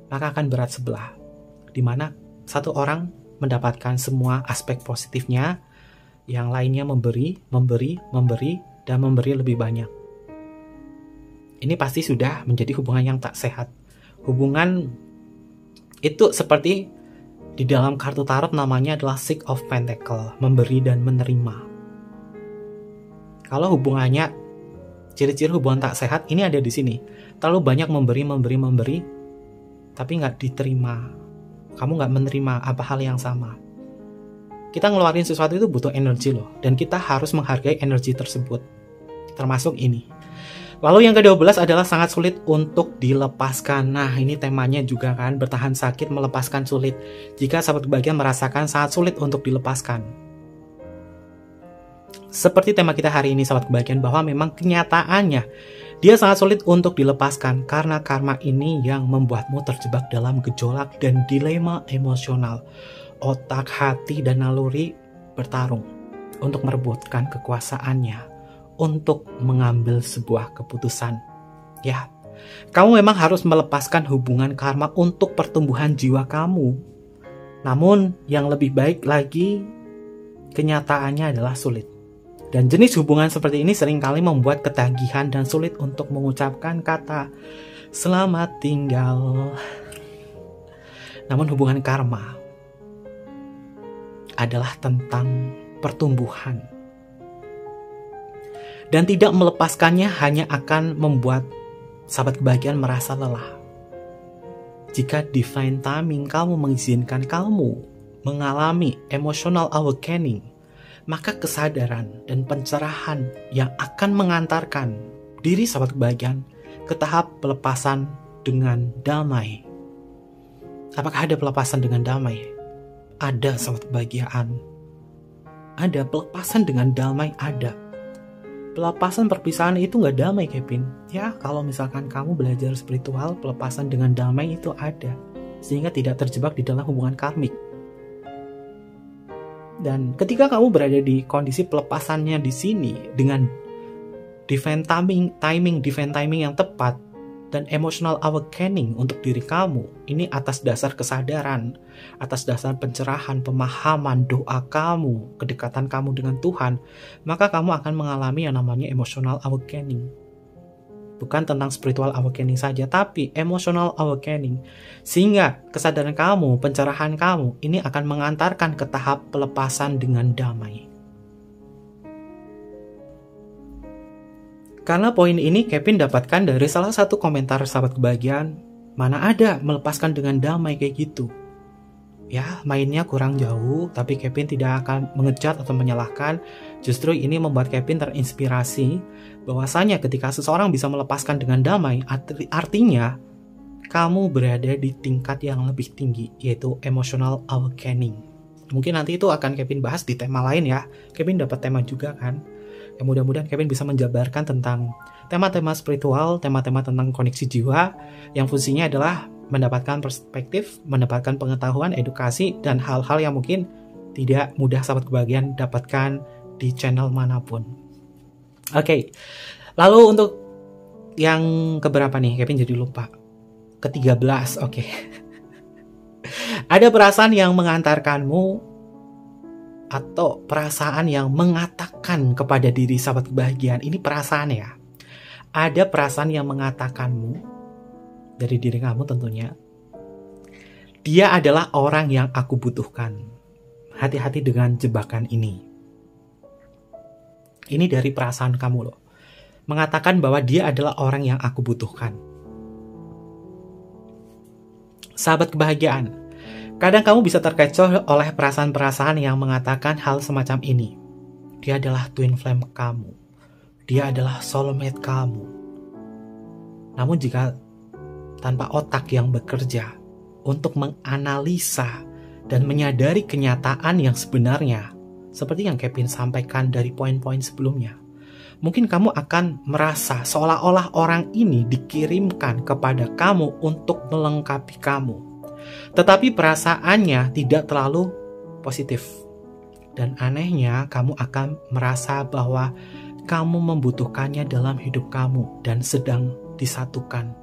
maka akan berat sebelah. Dimana satu orang mendapatkan semua aspek positifnya, yang lainnya memberi, dan memberi lebih banyak. Ini pasti sudah menjadi hubungan yang tak sehat. Hubungan itu seperti di dalam kartu tarot namanya adalah Six of Pentacles, memberi dan menerima. Kalau hubungannya, ciri-ciri hubungan tak sehat ini ada di sini. Terlalu banyak memberi, tapi nggak diterima. Kamu nggak menerima apa hal yang sama. Kita ngeluarin sesuatu itu butuh energi loh, dan kita harus menghargai energi tersebut. Termasuk ini. Lalu yang ke-12 adalah sangat sulit untuk dilepaskan. Nah, ini temanya juga kan, bertahan sakit, melepaskan sulit. Jika sahabat kebahagiaan merasakan sangat sulit untuk dilepaskan. Seperti tema kita hari ini sahabat kebahagiaan, bahwa memang kenyataannya dia sangat sulit untuk dilepaskan karena karma ini yang membuatmu terjebak dalam gejolak dan dilema emosional. Otak, hati, dan naluri bertarung untuk merebutkan kekuasaannya, untuk mengambil sebuah keputusan. Ya, kamu memang harus melepaskan hubungan karma untuk pertumbuhan jiwa kamu. Namun, yang lebih baik lagi, kenyataannya adalah sulit. Dan jenis hubungan seperti ini seringkali membuat ketagihan dan sulit untuk mengucapkan kata selamat tinggal. Namun hubungan karma adalah tentang pertumbuhan. Dan tidak melepaskannya hanya akan membuat sahabat kebahagiaan merasa lelah. Jika divine timing kamu mengizinkan kamu mengalami emotional awakening, maka kesadaran dan pencerahan yang akan mengantarkan diri sahabat kebahagiaan ke tahap pelepasan dengan damai. Apakah ada pelepasan dengan damai? ada sahabat kebahagiaan. Ada pelepasan dengan damai, ada. Pelepasan perpisahan itu nggak damai, Kevin. Ya, kalau misalkan kamu belajar spiritual, pelepasan dengan damai itu ada. Sehingga tidak terjebak di dalam hubungan karmik. Dan ketika kamu berada di kondisi pelepasannya di sini, dengan divine timing yang tepat, dan emotional awakening untuk diri kamu, ini atas dasar kesadaran, atas dasar pencerahan, pemahaman, doa kamu, kedekatan kamu dengan Tuhan, maka kamu akan mengalami yang namanya emotional awakening. Bukan tentang spiritual awakening saja, tapi emotional awakening. Sehingga kesadaran kamu, pencerahan kamu, ini akan mengantarkan ke tahap pelepasan dengan damai. Karena poin ini Kevin dapatkan dari salah satu komentar sahabat kebahagiaan, mana ada melepaskan dengan damai kayak gitu. Ya, mainnya kurang jauh, tapi Kevin tidak akan mengecat atau menyalahkan. Justru ini membuat Kevin terinspirasi bahwasanya ketika seseorang bisa melepaskan dengan damai, artinya kamu berada di tingkat yang lebih tinggi, yaitu emotional awakening. Mungkin nanti itu akan Kevin bahas di tema lain ya. Kevin dapat tema juga kan. Ya, mudah-mudahan Kevin bisa menjabarkan tentang tema-tema spiritual, tema-tema tentang koneksi jiwa yang fungsinya adalah mendapatkan perspektif, mendapatkan pengetahuan, edukasi, dan hal-hal yang mungkin tidak mudah sahabat kebahagiaan dapatkan di channel manapun. Oke, lalu untuk yang keberapa nih? Kevin jadi lupa. Ke-13, oke. Ada perasaan yang mengantarkanmu atau perasaan yang mengatakan kepada diri sahabat kebahagiaan, ini perasaan ya. Ada perasaan yang mengatakanmu dari diri kamu tentunya, dia adalah orang yang aku butuhkan. Hati-hati dengan jebakan ini. Ini dari perasaan kamu loh. Mengatakan bahwa dia adalah orang yang aku butuhkan. Sahabat kebahagiaan, kadang kamu bisa terkecoh oleh perasaan-perasaan yang mengatakan hal semacam ini. Dia adalah twin flame kamu. Dia adalah soulmate kamu. Namun jika tanpa otak yang bekerja untuk menganalisa dan menyadari kenyataan yang sebenarnya, seperti yang Kevin sampaikan dari poin-poin sebelumnya, mungkin kamu akan merasa seolah-olah orang ini dikirimkan kepada kamu untuk melengkapi kamu. Tetapi perasaannya tidak terlalu positif. Dan anehnya, kamu akan merasa bahwa kamu membutuhkannya dalam hidup kamu dan sedang disatukan.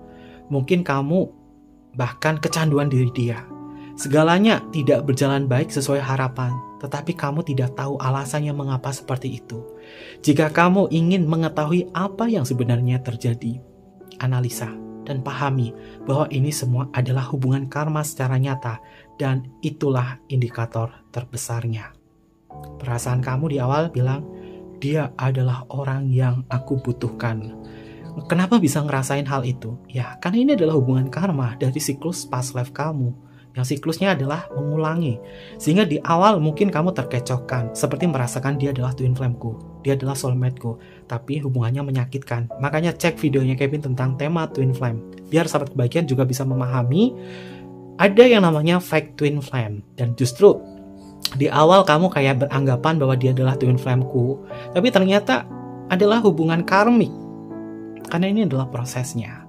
Mungkin kamu bahkan kecanduan diri dia. Segalanya tidak berjalan baik sesuai harapan, tetapi kamu tidak tahu alasannya mengapa seperti itu. Jika kamu ingin mengetahui apa yang sebenarnya terjadi, analisa dan pahami bahwa ini semua adalah hubungan karma secara nyata, dan itulah indikator terbesarnya. Perasaan kamu di awal bilang, dia adalah orang yang aku butuhkan. Kenapa bisa ngerasain hal itu? Ya, karena ini adalah hubungan karma dari siklus past life kamu, yang siklusnya adalah mengulangi. Sehingga di awal mungkin kamu terkecohkan, seperti merasakan dia adalah twin flameku, dia adalah soulmate-ku, tapi hubungannya menyakitkan. Makanya cek videonya Kevin tentang tema twin flame, biar sahabat kebahagiaan juga bisa memahami ada yang namanya fake twin flame. Dan justru di awal kamu kayak beranggapan bahwa dia adalah twin flameku, tapi ternyata adalah hubungan karmik, karena ini adalah prosesnya.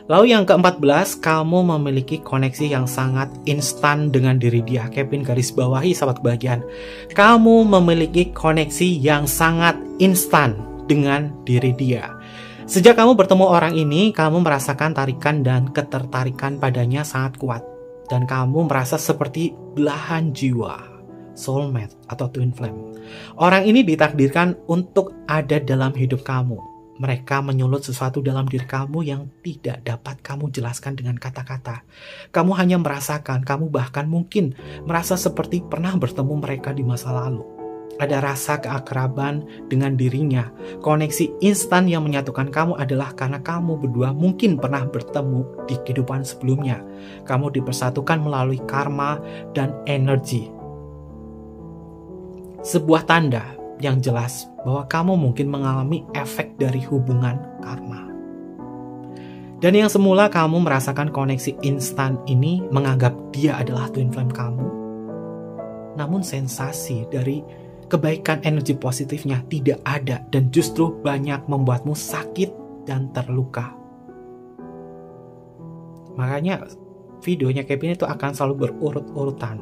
Lalu yang ke-14, kamu memiliki koneksi yang sangat instan dengan diri dia. Kevin garis bawahi sahabat kebahagiaan, kamu memiliki koneksi yang sangat instan dengan diri dia. Sejak kamu bertemu orang ini, kamu merasakan tarikan dan ketertarikan padanya sangat kuat. Dan kamu merasa seperti belahan jiwa, soulmate atau twin flame. Orang ini ditakdirkan untuk ada dalam hidup kamu. Mereka menyulut sesuatu dalam diri kamu yang tidak dapat kamu jelaskan dengan kata-kata. Kamu hanya merasakan, kamu bahkan mungkin merasa seperti pernah bertemu mereka di masa lalu. Ada rasa keakraban dengan dirinya. Koneksi instan yang menyatukan kamu adalah karena kamu berdua mungkin pernah bertemu di kehidupan sebelumnya. Kamu dipersatukan melalui karma dan energi. Sebuah tanda yang jelas bahwa kamu mungkin mengalami efek dari hubungan karma. Dan yang semula kamu merasakan koneksi instan ini, menganggap dia adalah twin flame kamu, namun sensasi dari kebaikan energi positifnya tidak ada dan justru banyak membuatmu sakit dan terluka. Makanya videonya Kevin itu akan selalu berurut-urutan.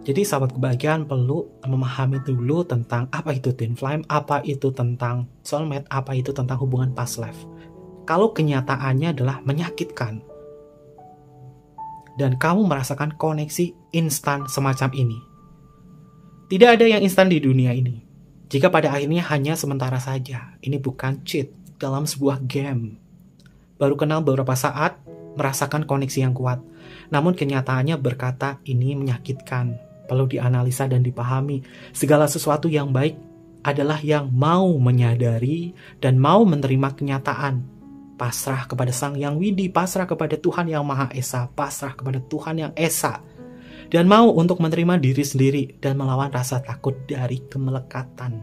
Jadi sahabat kebahagiaan perlu memahami dulu tentang apa itu twin flame, apa itu tentang soulmate, apa itu tentang hubungan past life. Kalau kenyataannya adalah menyakitkan dan kamu merasakan koneksi instan semacam ini. Tidak ada yang instan di dunia ini. Jika pada akhirnya hanya sementara saja, ini bukan cheat dalam sebuah game. Baru kenal beberapa saat, merasakan koneksi yang kuat. Namun kenyataannya berkata ini menyakitkan. Perlu dianalisa dan dipahami. Segala sesuatu yang baik adalah yang mau menyadari dan mau menerima kenyataan. Pasrah kepada Sang Yang Widi, pasrah kepada Tuhan Yang Maha Esa, pasrah kepada Tuhan Yang Esa. Dan mau untuk menerima diri sendiri dan melawan rasa takut dari kemelekatan.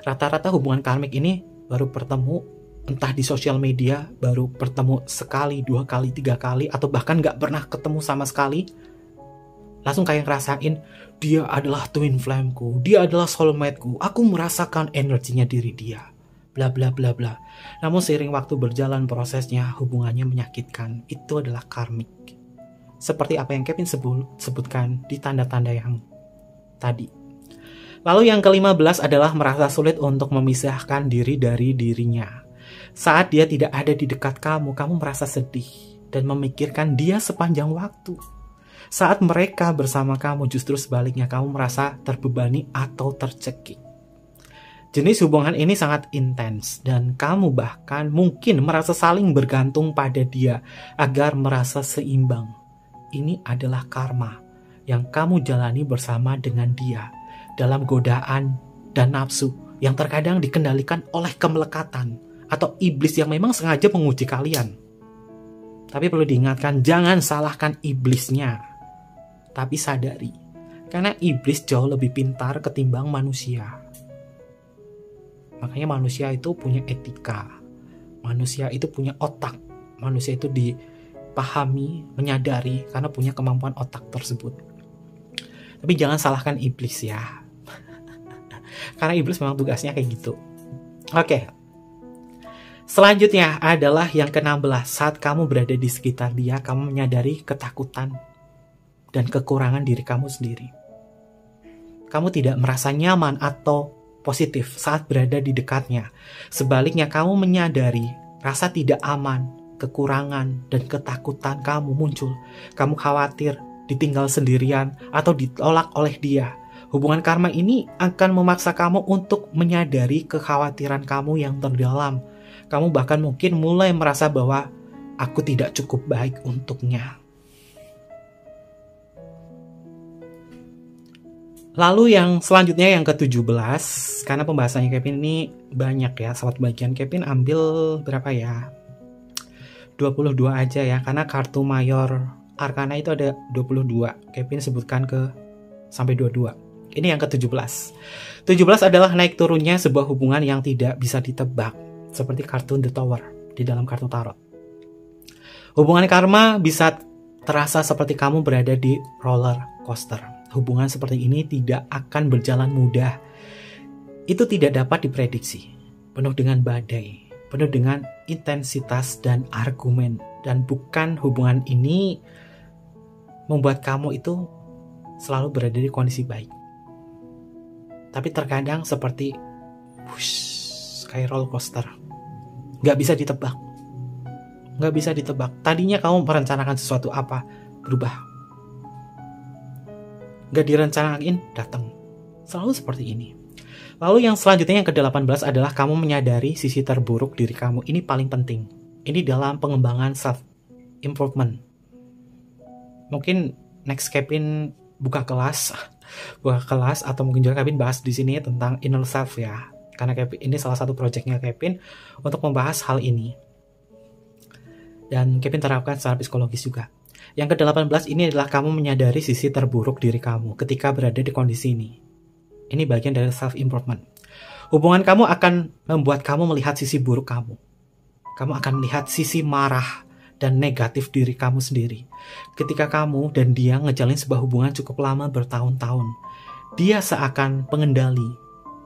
Rata-rata hubungan karmik ini baru bertemu entah di sosial media, baru bertemu sekali, 2 kali, 3 kali, atau bahkan gak pernah ketemu sama sekali. Langsung kayak ngerasain, dia adalah twin flameku, dia adalah soulmateku, aku merasakan energinya diri dia, bla bla bla bla. Namun seiring waktu berjalan prosesnya, hubungannya menyakitkan. Itu adalah karmik. Seperti apa yang Kevin sebutkan di tanda-tanda yang tadi. Lalu yang ke-15 adalah merasa sulit untuk memisahkan diri dari dirinya. Saat dia tidak ada di dekat kamu, kamu merasa sedih dan memikirkan dia sepanjang waktu. Saat mereka bersama kamu, justru sebaliknya kamu merasa terbebani atau tercekik. Jenis hubungan ini sangat intens dan kamu bahkan mungkin merasa saling bergantung pada dia agar merasa seimbang. Ini adalah karma yang kamu jalani bersama dengan dia dalam godaan dan nafsu yang terkadang dikendalikan oleh kemelekatan atau iblis yang memang sengaja menguji kalian. Tapi perlu diingatkan, jangan salahkan iblisnya. Tapi sadari, karena iblis jauh lebih pintar ketimbang manusia. Makanya manusia itu punya etika. Manusia itu punya otak. Manusia itu dipahami, menyadari, karena punya kemampuan otak tersebut. Tapi jangan salahkan iblis ya. Karena iblis memang tugasnya kayak gitu. Oke. Selanjutnya adalah yang ke-16. Saat kamu berada di sekitar dia, kamu menyadari ketakutan dan kekurangan diri kamu sendiri. Kamu tidak merasa nyaman atau positif saat berada di dekatnya. Sebaliknya, kamu menyadari rasa tidak aman, kekurangan, dan ketakutan kamu muncul. Kamu khawatir ditinggal sendirian atau ditolak oleh dia. Hubungan karma ini akan memaksa kamu untuk menyadari kekhawatiran kamu yang terdalam. Kamu bahkan mungkin mulai merasa bahwa aku tidak cukup baik untuknya. Lalu yang selanjutnya yang ke-17, karena pembahasannya Kevin ini banyak ya, sahabat bagian Kevin ambil berapa ya? 22 aja ya, karena kartu mayor Arkana itu ada 22. Kevin sebutkan sampai 22. Ini yang ke-17. 17 adalah naik turunnya sebuah hubungan yang tidak bisa ditebak, seperti kartu The Tower di dalam kartu tarot. Hubungan karma bisa terasa seperti kamu berada di roller coaster. Hubungan seperti ini tidak akan berjalan mudah. Itu tidak dapat diprediksi. Penuh dengan badai, penuh dengan intensitas dan argumen. Dan bukan hubungan ini membuat kamu itu selalu berada di kondisi baik. Tapi terkadang seperti kayak roller coaster. Gak bisa ditebak. Gak bisa ditebak. Tadinya kamu merencanakan sesuatu apa, berubah. Gak direncanain, datang. Selalu seperti ini. Lalu yang selanjutnya yang ke-18 adalah kamu menyadari sisi terburuk diri kamu. Ini paling penting. Ini dalam pengembangan self-improvement. Mungkin next Kevin buka kelas atau mungkin juga Kevin bahas di sini tentang inner self ya. Karena Kevin ini salah satu projectnya Kevin untuk membahas hal ini. Dan Kevin terapkan secara psikologis juga. Yang ke-18 ini adalah kamu menyadari sisi terburuk diri kamu ketika berada di kondisi ini. Ini bagian dari self-improvement. Hubungan kamu akan membuat kamu melihat sisi buruk kamu. Kamu akan melihat sisi marah dan negatif diri kamu sendiri. Ketika kamu dan dia ngejalin sebuah hubungan cukup lama bertahun-tahun, dia seakan pengendali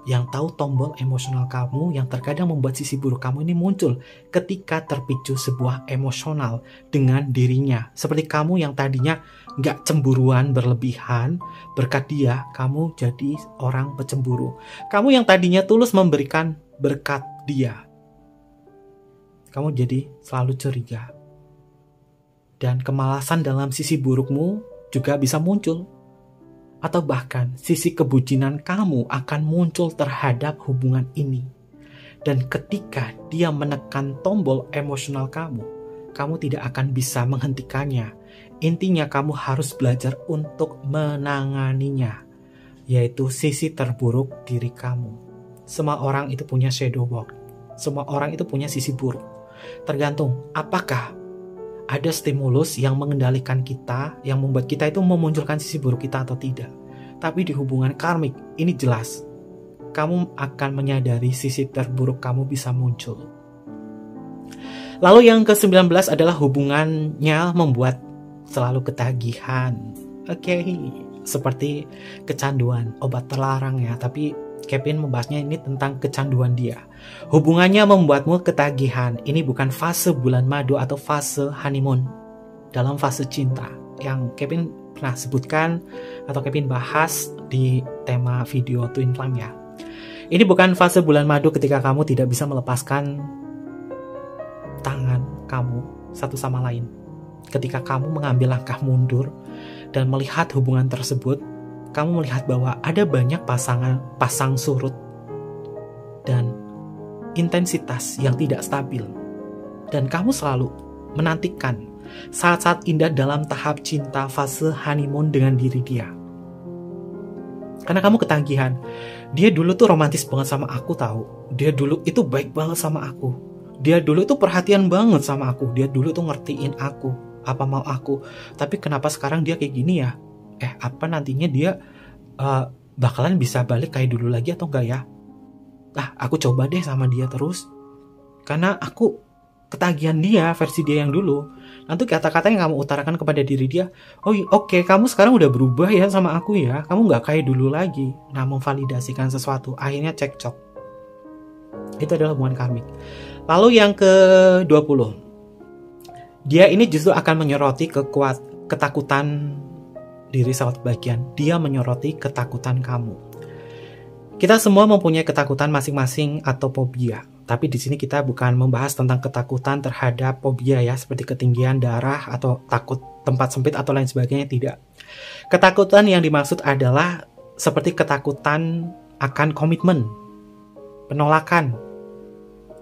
yang tahu tombol emosional kamu yang terkadang membuat sisi buruk kamu ini muncul ketika terpicu sebuah emosional dengan dirinya. Seperti kamu yang tadinya gak cemburuan berlebihan, berkat dia kamu jadi orang pecemburu. Kamu yang tadinya tulus memberikan berkat dia, kamu jadi selalu curiga. Dan kemalasan dalam sisi burukmu juga bisa muncul. Atau bahkan sisi kebucinan kamu akan muncul terhadap hubungan ini. Dan ketika dia menekan tombol emosional kamu tidak akan bisa menghentikannya. Intinya kamu harus belajar untuk menanganinya, yaitu sisi terburuk diri kamu. Semua orang itu punya shadow work. Semua orang itu punya sisi buruk. Tergantung apakah ada stimulus yang mengendalikan kita, yang membuat kita itu memunculkan sisi buruk kita atau tidak. Tapi di hubungan karmik, ini jelas. Kamu akan menyadari sisi terburuk kamu bisa muncul. Lalu yang ke-19 adalah hubungannya membuat selalu ketagihan. Oke, seperti kecanduan, obat terlarang ya. Tapi Kevin membahasnya ini tentang kecanduan dia. Hubungannya membuatmu ketagihan. Ini bukan fase bulan madu atau fase honeymoon. Dalam fase cinta yang Kevin pernah sebutkan atau Kevin bahas di tema video Twin Flame ya. Ini bukan fase bulan madu ketika kamu tidak bisa melepaskan tangan kamu satu sama lain. Ketika kamu mengambil langkah mundur dan melihat hubungan tersebut, kamu melihat bahwa ada banyak pasang surut dan intensitas yang tidak stabil. Dan kamu selalu menantikan saat-saat indah dalam tahap cinta fase honeymoon dengan diri dia. Karena kamu ketagihan. Dia dulu tuh romantis banget sama aku tahu. Dia dulu itu baik banget sama aku. Dia dulu itu perhatian banget sama aku. Dia dulu tuh ngertiin aku, apa mau aku. Tapi kenapa sekarang dia kayak gini ya? Apa nantinya dia bakalan bisa balik kayak dulu lagi atau enggak ya? Aku coba deh sama dia terus. Karena aku ketagihan dia, versi dia yang dulu. Nanti kata-kata yang kamu utarakan kepada diri dia, oke, kamu sekarang udah berubah ya sama aku ya. Kamu gak kayak dulu lagi. Nah, memvalidasikan sesuatu. Akhirnya cekcok. Itu adalah hubungan karmik. Lalu yang ke-20. Dia ini justru akan menyoroti ketakutan diri sahabat bagian. Dia menyoroti ketakutan kamu. Kita semua mempunyai ketakutan masing-masing atau fobia. Tapi di sini kita bukan membahas tentang ketakutan terhadap fobia ya, seperti ketinggian darah atau takut tempat sempit atau lain sebagainya, tidak. Ketakutan yang dimaksud adalah seperti ketakutan akan komitmen, penolakan,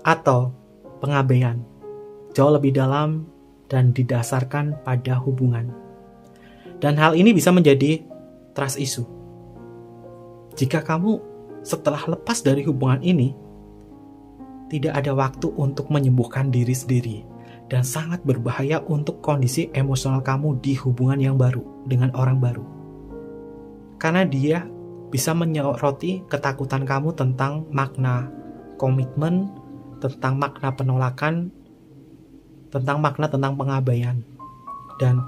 atau pengabaian. Jauh lebih dalam dan didasarkan pada hubungan. Dan hal ini bisa menjadi trust issue. Jika kamu setelah lepas dari hubungan ini, tidak ada waktu untuk menyembuhkan diri sendiri. Dan sangat berbahaya untuk kondisi emosional kamu di hubungan yang baru, dengan orang baru. Karena dia bisa menyoroti ketakutan kamu tentang makna komitmen, tentang makna penolakan, tentang makna tentang pengabaian. Dan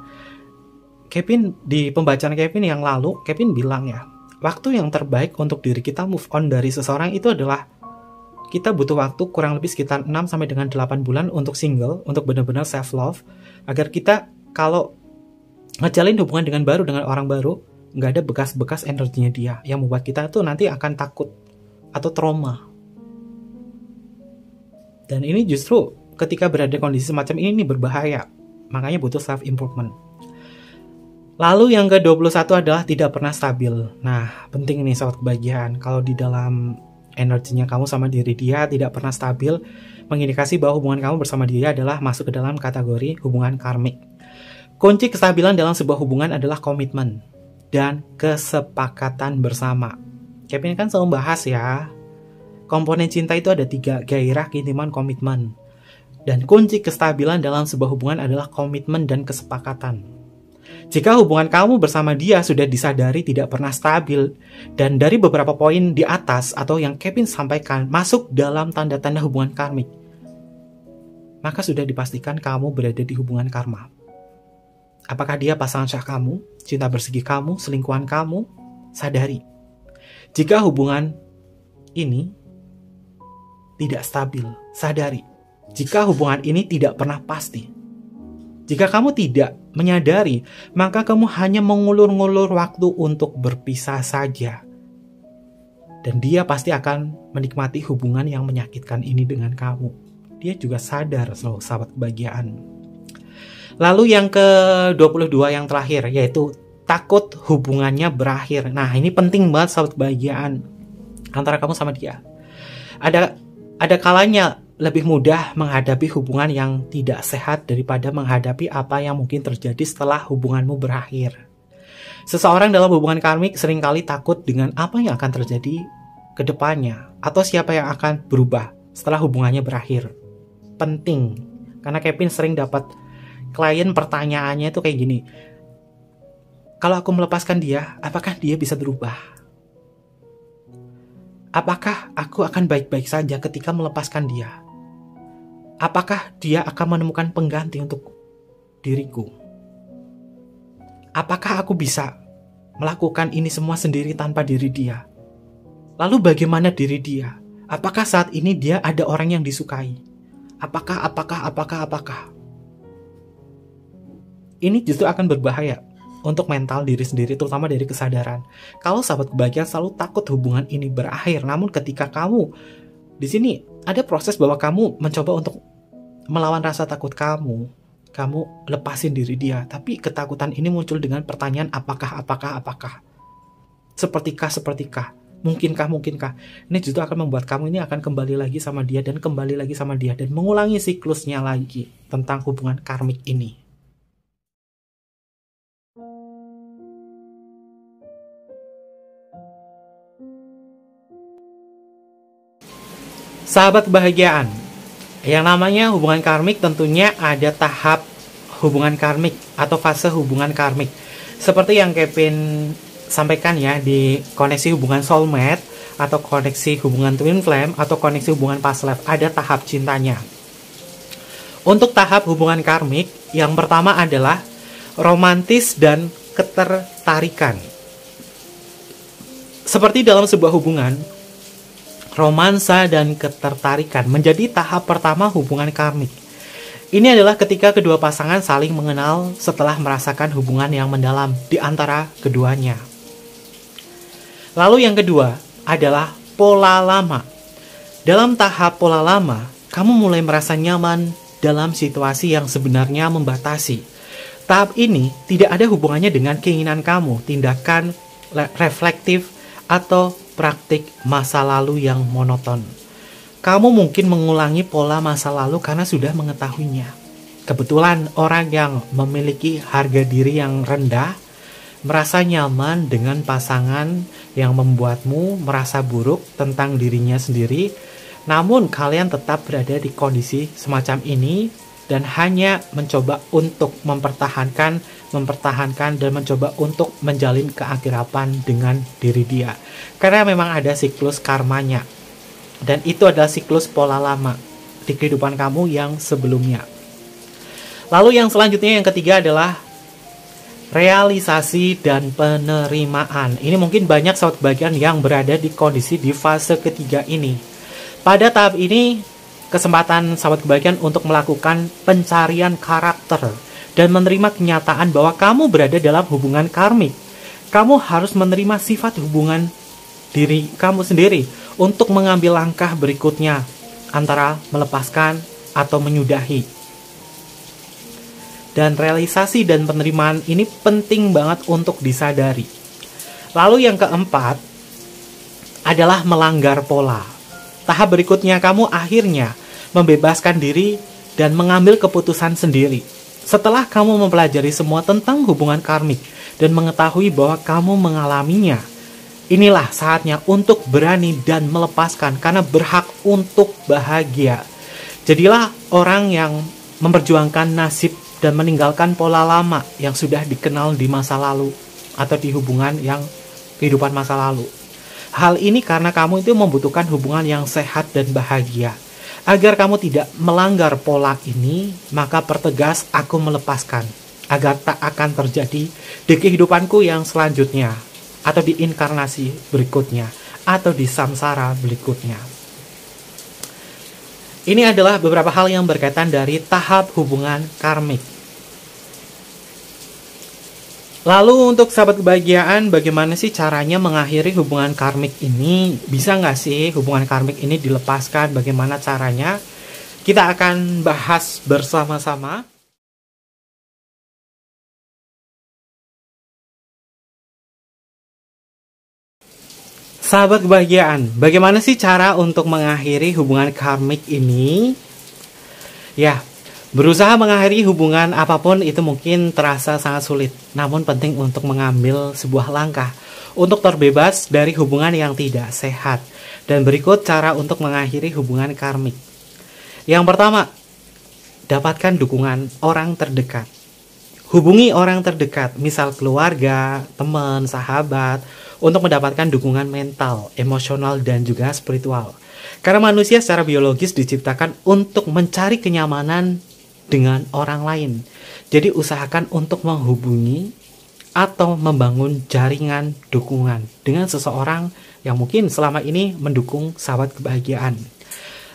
Kevin, di pembacaan Kevin yang lalu, Kevin bilang ya, waktu yang terbaik untuk diri kita move on dari seseorang itu adalah kita butuh waktu kurang lebih sekitar 6 sampai dengan 8 bulan untuk single, untuk benar-benar self love, agar kita kalau ngejalin hubungan dengan orang baru, nggak ada bekas-bekas energinya dia yang membuat kita tuh nanti akan takut atau trauma. Dan ini justru ketika berada di kondisi semacam ini berbahaya. Makanya butuh self improvement. Lalu yang ke-21 adalah tidak pernah stabil. Nah, penting nih sahabat kebahagiaan. Kalau di dalam energinya kamu sama diri dia tidak pernah stabil, mengindikasi bahwa hubungan kamu bersama dia adalah masuk ke dalam kategori hubungan karmik. Kunci kestabilan dalam sebuah hubungan adalah komitmen dan kesepakatan bersama. Kevin kan selalu bahas ya, komponen cinta itu ada 3, gairah, keintiman, komitmen. Dan kunci kestabilan dalam sebuah hubungan adalah komitmen dan kesepakatan. Jika hubungan kamu bersama dia sudah disadari tidak pernah stabil, dan dari beberapa poin di atas atau yang Kevin sampaikan masuk dalam tanda-tanda hubungan karmik, maka sudah dipastikan kamu berada di hubungan karma. Apakah dia pasangan syah kamu, cinta bersegi kamu, selingkuhan kamu? Sadari. Jika hubungan ini tidak stabil, sadari. Jika hubungan ini tidak pernah pasti. Jika kamu tidak menyadari, maka kamu hanya mengulur-ngulur waktu untuk berpisah saja. Dan dia pasti akan menikmati hubungan yang menyakitkan ini dengan kamu. Dia juga sadar loh, sahabat kebahagiaan. Lalu yang ke-22 yang terakhir, yaitu takut hubungannya berakhir. Nah, ini penting banget, sahabat kebahagiaan, antara kamu sama dia. Ada kalanya lebih mudah menghadapi hubungan yang tidak sehat daripada menghadapi apa yang mungkin terjadi setelah hubunganmu berakhir. Seseorang dalam hubungan karmik seringkali takut dengan apa yang akan terjadi ke depannya, atau siapa yang akan berubah setelah hubungannya berakhir. Penting, karena Kevin sering dapat klien pertanyaannya itu kayak gini. Kalau aku melepaskan dia, apakah dia bisa berubah? Apakah aku akan baik-baik saja ketika melepaskan dia? Apakah dia akan menemukan pengganti untuk diriku? Apakah aku bisa melakukan ini semua sendiri tanpa diri dia? Lalu bagaimana diri dia? Apakah saat ini dia ada orang yang disukai? Apakah? Ini justru akan berbahaya untuk mental diri sendiri, terutama dari kesadaran. Kalau sahabat kebahagiaan selalu takut hubungan ini berakhir, namun ketika kamu di sini ada proses bahwa kamu mencoba untuk melawan rasa takut kamu lepasin diri dia, tapi ketakutan ini muncul dengan pertanyaan apakah? Sepertikah? Mungkinkah? Ini justru akan membuat kamu ini akan kembali lagi sama dia dan kembali lagi sama dia dan mengulangi siklusnya lagi tentang hubungan karmik ini. Sahabat kebahagiaan, yang namanya hubungan karmik tentunya ada tahap hubungan karmik atau fase hubungan karmik. Seperti yang Kevin sampaikan ya, di koneksi hubungan soulmate atau koneksi hubungan twin flame atau koneksi hubungan past life, ada tahap cintanya. Untuk tahap hubungan karmik, yang pertama adalah romantis dan ketertarikan. Seperti dalam sebuah hubungan, romansa dan ketertarikan menjadi tahap pertama hubungan karmik. Ini adalah ketika kedua pasangan saling mengenal setelah merasakan hubungan yang mendalam di antara keduanya. Lalu yang kedua adalah pola lama. Dalam tahap pola lama, kamu mulai merasa nyaman dalam situasi yang sebenarnya membatasi. Tahap ini tidak ada hubungannya dengan keinginan kamu, tindakan reflektif, atau praktik masa lalu yang monoton. Kamu mungkin mengulangi pola masa lalu karena sudah mengetahuinya. Kebetulan orang yang memiliki harga diri yang rendah merasa nyaman dengan pasangan yang membuatmu merasa buruk tentang dirinya sendiri. Namun kalian tetap berada di kondisi semacam ini dan hanya mencoba untuk mempertahankan dan mencoba untuk menjalin keakraban dengan diri dia. Karena memang ada siklus karmanya. Dan itu adalah siklus pola lama di kehidupan kamu yang sebelumnya. Lalu yang selanjutnya, yang ketiga adalah realisasi dan penerimaan. Ini mungkin banyak sahabat kebahagiaan yang berada di kondisi di fase ketiga ini. Pada tahap ini, kesempatan sahabat kebahagiaan untuk melakukan pencarian karakter dan menerima kenyataan bahwa kamu berada dalam hubungan karmik. Kamu harus menerima sifat hubungan diri kamu sendiri untuk mengambil langkah berikutnya antara melepaskan atau menyudahi. Dan realisasi dan penerimaan ini penting banget untuk disadari. Lalu yang keempat adalah melanggar pola. Tahap berikutnya kamu akhirnya membebaskan diri dan mengambil keputusan sendiri. Setelah kamu mempelajari semua tentang hubungan karmik dan mengetahui bahwa kamu mengalaminya, inilah saatnya untuk berani dan melepaskan karena berhak untuk bahagia. Jadilah orang yang memperjuangkan nasib dan meninggalkan pola lama yang sudah dikenal di masa lalu atau di hubungan yang kehidupan masa lalu. Hal ini karena kamu itu membutuhkan hubungan yang sehat dan bahagia. Agar kamu tidak melanggar pola ini, maka pertegas aku melepaskan, agar tak akan terjadi di kehidupanku yang selanjutnya, atau di inkarnasi berikutnya, atau di samsara berikutnya. Ini adalah beberapa hal yang berkaitan dari tahap hubungan karmik. Lalu untuk sahabat kebahagiaan, bagaimana sih caranya mengakhiri hubungan karmik ini? Bisa nggak sih hubungan karmik ini dilepaskan? Bagaimana caranya? Kita akan bahas bersama-sama. Sahabat kebahagiaan, bagaimana sih cara untuk mengakhiri hubungan karmik ini? Ya, berusaha mengakhiri hubungan apapun itu mungkin terasa sangat sulit, namun penting untuk mengambil sebuah langkah untuk terbebas dari hubungan yang tidak sehat. Dan berikut cara untuk mengakhiri hubungan karmik. Yang pertama, dapatkan dukungan orang terdekat. Hubungi orang terdekat, misal keluarga, teman, sahabat, untuk mendapatkan dukungan mental, emosional, dan juga spiritual. Karena manusia secara biologis diciptakan untuk mencari kenyamanan dengan orang lain. Jadi usahakan untuk menghubungi atau membangun jaringan dukungan dengan seseorang yang mungkin selama ini mendukung sahabat kebahagiaan.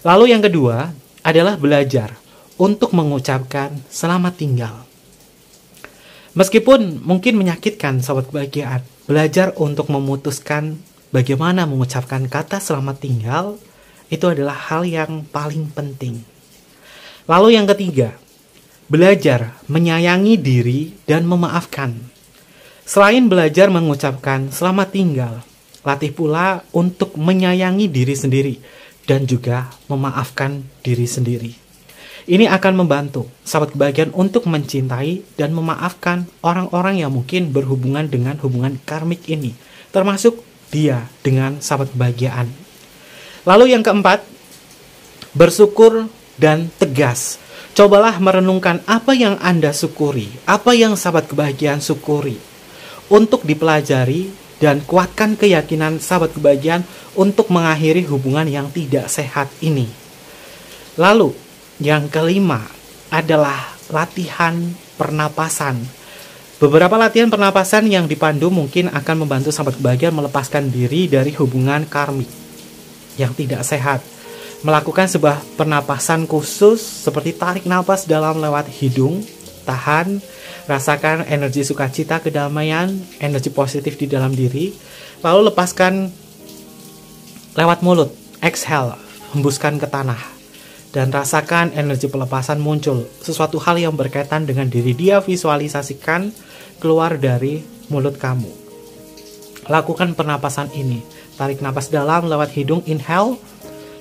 Lalu yang kedua adalah belajar untuk mengucapkan selamat tinggal. Meskipun mungkin menyakitkan sahabat kebahagiaan, belajar untuk memutuskan bagaimana mengucapkan kata selamat tinggal itu adalah hal yang paling penting. Lalu yang ketiga, belajar menyayangi diri dan memaafkan. Selain belajar mengucapkan selamat tinggal, latih pula untuk menyayangi diri sendiri dan juga memaafkan diri sendiri. Ini akan membantu sahabat kebahagiaan untuk mencintai dan memaafkan orang-orang yang mungkin berhubungan dengan hubungan karmik ini, termasuk dia dengan sahabat kebahagiaan. Lalu yang keempat, bersyukur dan tegas. Cobalah merenungkan apa yang Anda syukuri, apa yang sahabat kebahagiaan syukuri, untuk dipelajari dan kuatkan keyakinan sahabat kebahagiaan untuk mengakhiri hubungan yang tidak sehat ini. Lalu, yang kelima adalah latihan pernapasan. Beberapa latihan pernapasan yang dipandu mungkin akan membantu sahabat kebahagiaan melepaskan diri dari hubungan karmik yang tidak sehat. Melakukan sebuah pernapasan khusus seperti tarik napas dalam lewat hidung, tahan, rasakan energi sukacita, kedamaian, energi positif di dalam diri, lalu lepaskan lewat mulut, exhale, hembuskan ke tanah, dan rasakan energi pelepasan muncul. Sesuatu hal yang berkaitan dengan diri dia visualisasikan keluar dari mulut kamu. Lakukan pernapasan ini. Tarik napas dalam lewat hidung, inhale,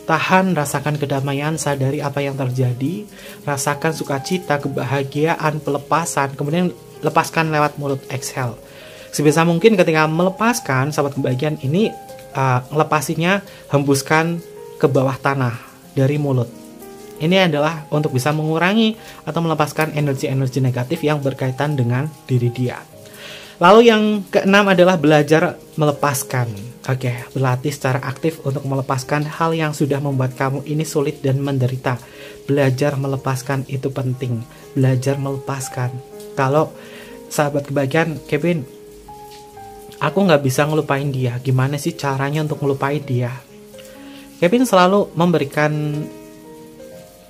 tahan, rasakan kedamaian, sadari apa yang terjadi, rasakan sukacita, kebahagiaan, pelepasan, kemudian lepaskan lewat mulut, exhale. Sebisa mungkin ketika melepaskan, sahabat kebahagiaan ini lepasinya hembuskan ke bawah tanah dari mulut. Ini adalah untuk bisa mengurangi atau melepaskan energi-energi negatif yang berkaitan dengan diri dia. Lalu yang keenam adalah belajar melepaskan. Oke, berlatih secara aktif untuk melepaskan hal yang sudah membuat kamu ini sulit dan menderita. Belajar melepaskan itu penting. Belajar melepaskan. Kalau sahabat kebahagiaan, Kevin, aku nggak bisa ngelupain dia. Gimana sih caranya untuk ngelupain dia? Kevin selalu memberikan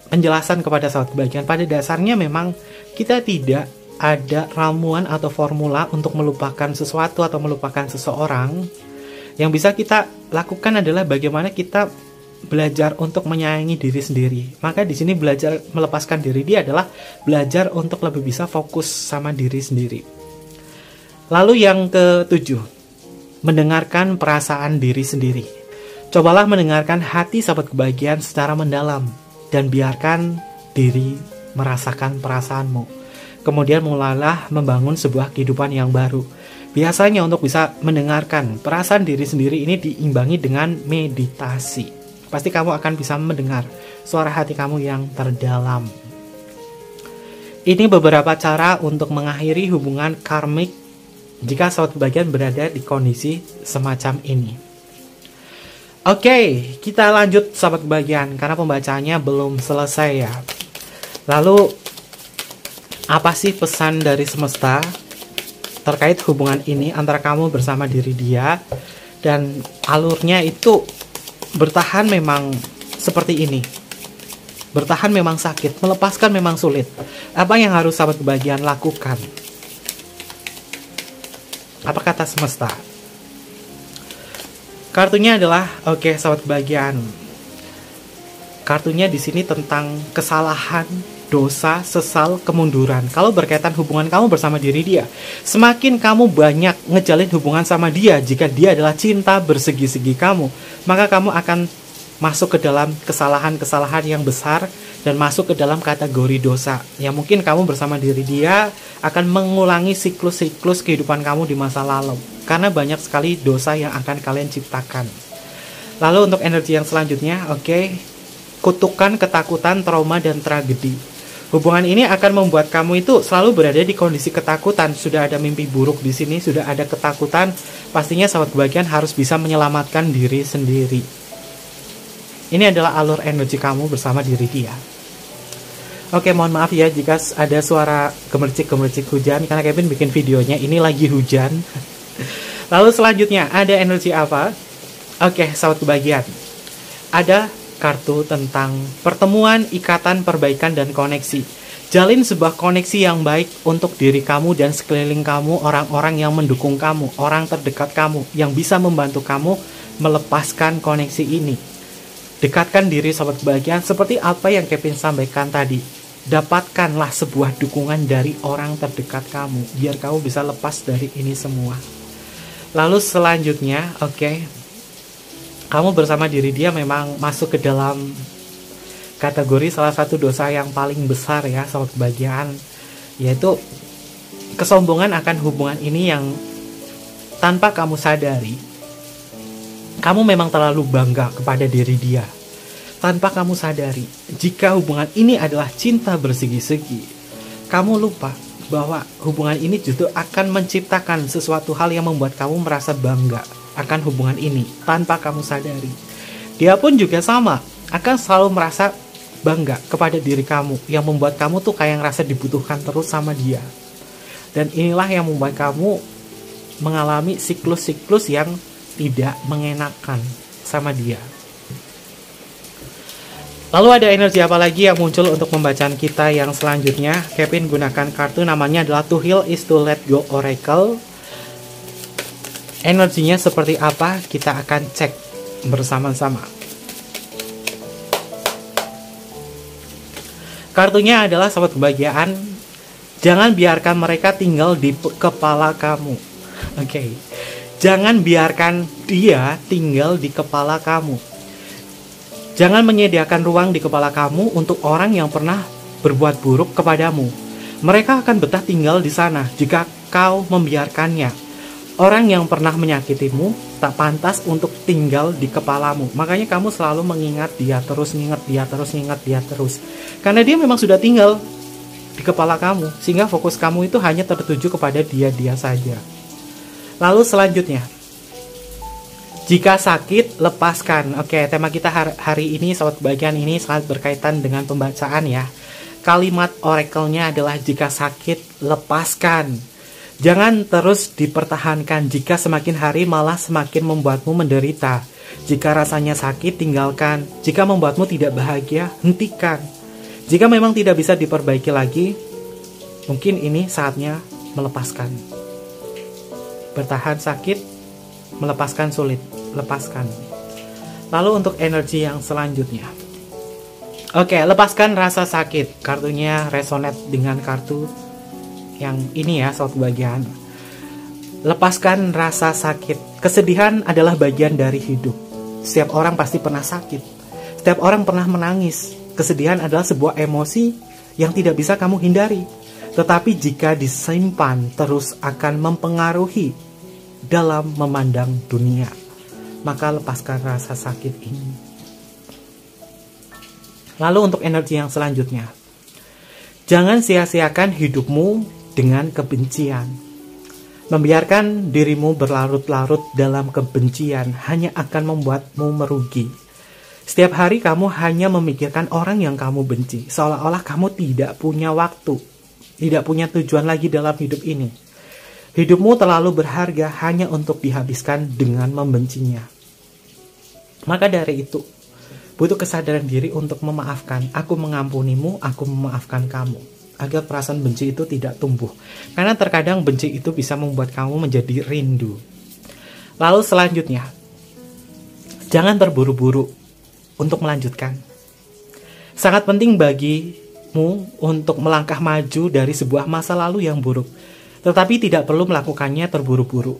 penjelasan kepada sahabat kebahagiaan. Pada dasarnya memang kita tidak ada ramuan atau formula untuk melupakan sesuatu atau melupakan seseorang. Yang bisa kita lakukan adalah bagaimana kita belajar untuk menyayangi diri sendiri. Maka di sini belajar melepaskan diri dia adalah belajar untuk lebih bisa fokus sama diri sendiri. Lalu yang ketujuh, mendengarkan perasaan diri sendiri. Cobalah mendengarkan hati sahabat kebahagiaan secara mendalam dan biarkan diri merasakan perasaanmu. Kemudian mulailah membangun sebuah kehidupan yang baru. Biasanya untuk bisa mendengarkan perasaan diri sendiri ini diimbangi dengan meditasi. Pasti kamu akan bisa mendengar suara hati kamu yang terdalam. Ini beberapa cara untuk mengakhiri hubungan karmik jika sahabat kebahagiaan berada di kondisi semacam ini. Oke, kita lanjut sahabat kebahagiaan karena pembacaannya belum selesai ya. Lalu apa sih pesan dari semesta terkait hubungan ini antara kamu bersama diri dia? Dan alurnya itu bertahan memang seperti ini. Bertahan memang sakit, melepaskan memang sulit. Apa yang harus sahabat kebahagiaan lakukan? Apa kata semesta? Kartunya adalah oke, sahabat kebahagiaan. Kartunya di sini tentang kesalahan, dosa, sesal, kemunduran. Kalau berkaitan hubungan kamu bersama diri dia, semakin kamu banyak ngejalin hubungan sama dia, jika dia adalah cinta bersegi-segi kamu, maka kamu akan masuk ke dalam kesalahan-kesalahan yang besar dan masuk ke dalam kategori dosa. Ya mungkin kamu bersama diri dia akan mengulangi siklus-siklus kehidupan kamu di masa lalu. Karena banyak sekali dosa yang akan kalian ciptakan. Lalu untuk energi yang selanjutnya, oke, kutukan, ketakutan, trauma, dan tragedi. Hubungan ini akan membuat kamu itu selalu berada di kondisi ketakutan. Sudah ada mimpi buruk di sini, sudah ada ketakutan. Pastinya sahabat kebahagiaan harus bisa menyelamatkan diri sendiri. Ini adalah alur energi kamu bersama diri dia. Oke, mohon maaf ya jika ada suara gemercik-gemercik hujan, karena Kevin bikin videonya, ini lagi hujan. Lalu selanjutnya, ada energi apa? Oke, sahabat kebahagiaan. Ada kartu tentang pertemuan, ikatan, perbaikan, dan koneksi. Jalin sebuah koneksi yang baik untuk diri kamu dan sekeliling kamu, orang-orang yang mendukung kamu, orang terdekat kamu, yang bisa membantu kamu melepaskan koneksi ini. Dekatkan diri sahabat kebahagiaan seperti apa yang Kevin sampaikan tadi. Dapatkanlah sebuah dukungan dari orang terdekat kamu, biar kamu bisa lepas dari ini semua. Lalu selanjutnya, oke, kamu bersama diri dia memang masuk ke dalam kategori salah satu dosa yang paling besar ya sahabat kebahagiaan, yaitu kesombongan akan hubungan ini yang tanpa kamu sadari, kamu memang terlalu bangga kepada diri dia. Tanpa kamu sadari, jika hubungan ini adalah cinta bersegi-segi, kamu lupa bahwa hubungan ini justru akan menciptakan sesuatu hal yang membuat kamu merasa bangga akan hubungan ini tanpa kamu sadari. Dia pun juga sama, akan selalu merasa bangga kepada diri kamu, yang membuat kamu tuh kayak ngerasa dibutuhkan terus sama dia. Dan inilah yang membuat kamu mengalami siklus-siklus yang tidak mengenakan sama dia. Lalu ada energi apa lagi yang muncul untuk pembacaan kita yang selanjutnya? Kevin gunakan kartu namanya adalah To Heal is to Let Go Oracle. Energinya seperti apa? Kita akan cek bersama-sama. Kartunya adalah sahabat kebahagiaan. Jangan biarkan mereka tinggal di kepala kamu. Oke. Jangan biarkan dia tinggal di kepala kamu. Jangan menyediakan ruang di kepala kamu untuk orang yang pernah berbuat buruk kepadamu. Mereka akan betah tinggal di sana jika kau membiarkannya. Orang yang pernah menyakitimu tak pantas untuk tinggal di kepalamu. Makanya kamu selalu mengingat dia terus, ingat dia terus, ingat dia terus. Karena dia memang sudah tinggal di kepala kamu, sehingga fokus kamu itu hanya tertuju kepada dia saja. Lalu selanjutnya, jika sakit, lepaskan. Oke, tema kita hari ini, sahabat kebahagiaan, ini sangat berkaitan dengan pembacaan ya. Kalimat oracle-nya adalah jika sakit, lepaskan. Jangan terus dipertahankan. Jika semakin hari malah semakin membuatmu menderita. Jika rasanya sakit, tinggalkan. Jika membuatmu tidak bahagia, hentikan. Jika memang tidak bisa diperbaiki lagi, mungkin ini saatnya melepaskan. Bertahan sakit, melepaskan sulit. Lepaskan. Lalu untuk energi yang selanjutnya. Oke, lepaskan rasa sakit. Kartunya resonate dengan kartu yang ini ya, sahabat kebahagiaan. Lepaskan rasa sakit. Kesedihan adalah bagian dari hidup. Setiap orang pasti pernah sakit. Setiap orang pernah menangis. Kesedihan adalah sebuah emosi yang tidak bisa kamu hindari. Tetapi jika disimpan terus akan mempengaruhi dalam memandang dunia. Maka lepaskan rasa sakit ini. Lalu untuk energi yang selanjutnya. Jangan sia-siakan hidupmu dengan kebencian. Membiarkan dirimu berlarut-larut dalam kebencian hanya akan membuatmu merugi. Setiap hari kamu hanya memikirkan orang yang kamu benci, seolah-olah kamu tidak punya waktu, tidak punya tujuan lagi dalam hidup ini. Hidupmu terlalu berharga hanya untuk dihabiskan dengan membencinya. Maka dari itu, butuh kesadaran diri untuk memaafkan. Aku mengampunimu, aku memaafkan kamu. Agar perasaan benci itu tidak tumbuh. Karena terkadang benci itu bisa membuat kamu menjadi rindu. Lalu selanjutnya, jangan terburu-buru untuk melanjutkan. Sangat penting bagimu untuk melangkah maju dari sebuah masa lalu yang buruk. Tetapi tidak perlu melakukannya terburu-buru.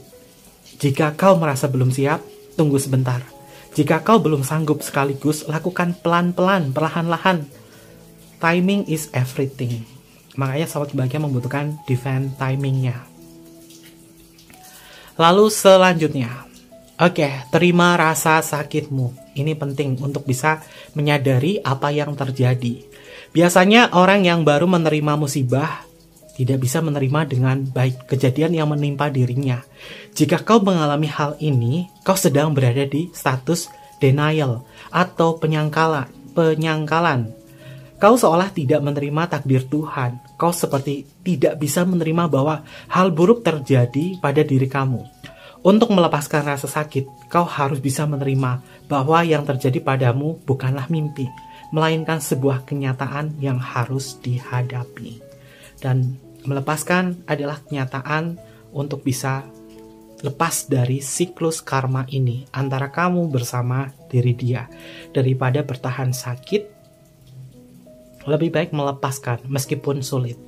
Jika kau merasa belum siap, tunggu sebentar. Jika kau belum sanggup sekaligus, lakukan pelan-pelan, perlahan-lahan. Timing is everything. Makanya sahabat kebahagiaan membutuhkan divine timingnya. Lalu selanjutnya, terima rasa sakitmu. Ini penting untuk bisa menyadari apa yang terjadi. Biasanya orang yang baru menerima musibah tidak bisa menerima dengan baik kejadian yang menimpa dirinya. Jika kau mengalami hal ini, kau sedang berada di status denial atau penyangkalan. Kau seolah tidak menerima takdir Tuhan. Kau seperti tidak bisa menerima bahwa hal buruk terjadi pada diri kamu. Untuk melepaskan rasa sakit, kau harus bisa menerima bahwa yang terjadi padamu bukanlah mimpi, melainkan sebuah kenyataan yang harus dihadapi. Dan melepaskan adalah kenyataan untuk bisa lepas dari siklus karma ini antara kamu bersama diri dia. Daripada bertahan sakit, lebih baik melepaskan meskipun sulit.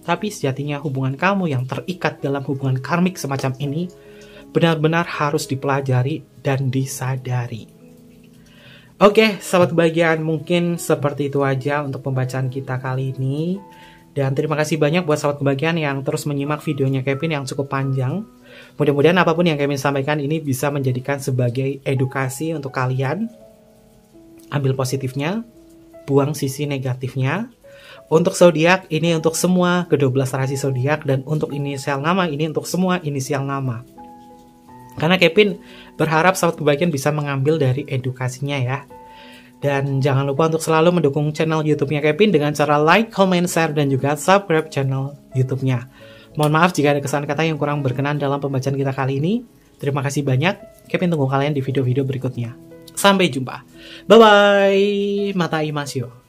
Tapi sejatinya hubungan kamu yang terikat dalam hubungan karmik semacam ini benar-benar harus dipelajari dan disadari. Sahabat kebahagiaan, mungkin seperti itu aja untuk pembacaan kita kali ini. Dan terima kasih banyak buat sahabat kebahagiaan yang terus menyimak videonya Kevin yang cukup panjang. Mudah-mudahan apapun yang Kevin sampaikan ini bisa menjadikan sebagai edukasi untuk kalian. Ambil positifnya, buang sisi negatifnya. Untuk zodiak ini untuk semua ke-12 rasi zodiak, dan untuk inisial nama ini untuk semua inisial nama. Karena Kevin berharap sahabat kebahagiaan bisa mengambil dari edukasinya ya. Dan jangan lupa untuk selalu mendukung channel YouTube-nya Kevin dengan cara like, comment, share, dan juga subscribe channel YouTube-nya. Mohon maaf jika ada kesalahan kata yang kurang berkenan dalam pembacaan kita kali ini. Terima kasih banyak. Kevin tunggu kalian di video-video berikutnya. Sampai jumpa. Bye-bye. Mata Imasyo.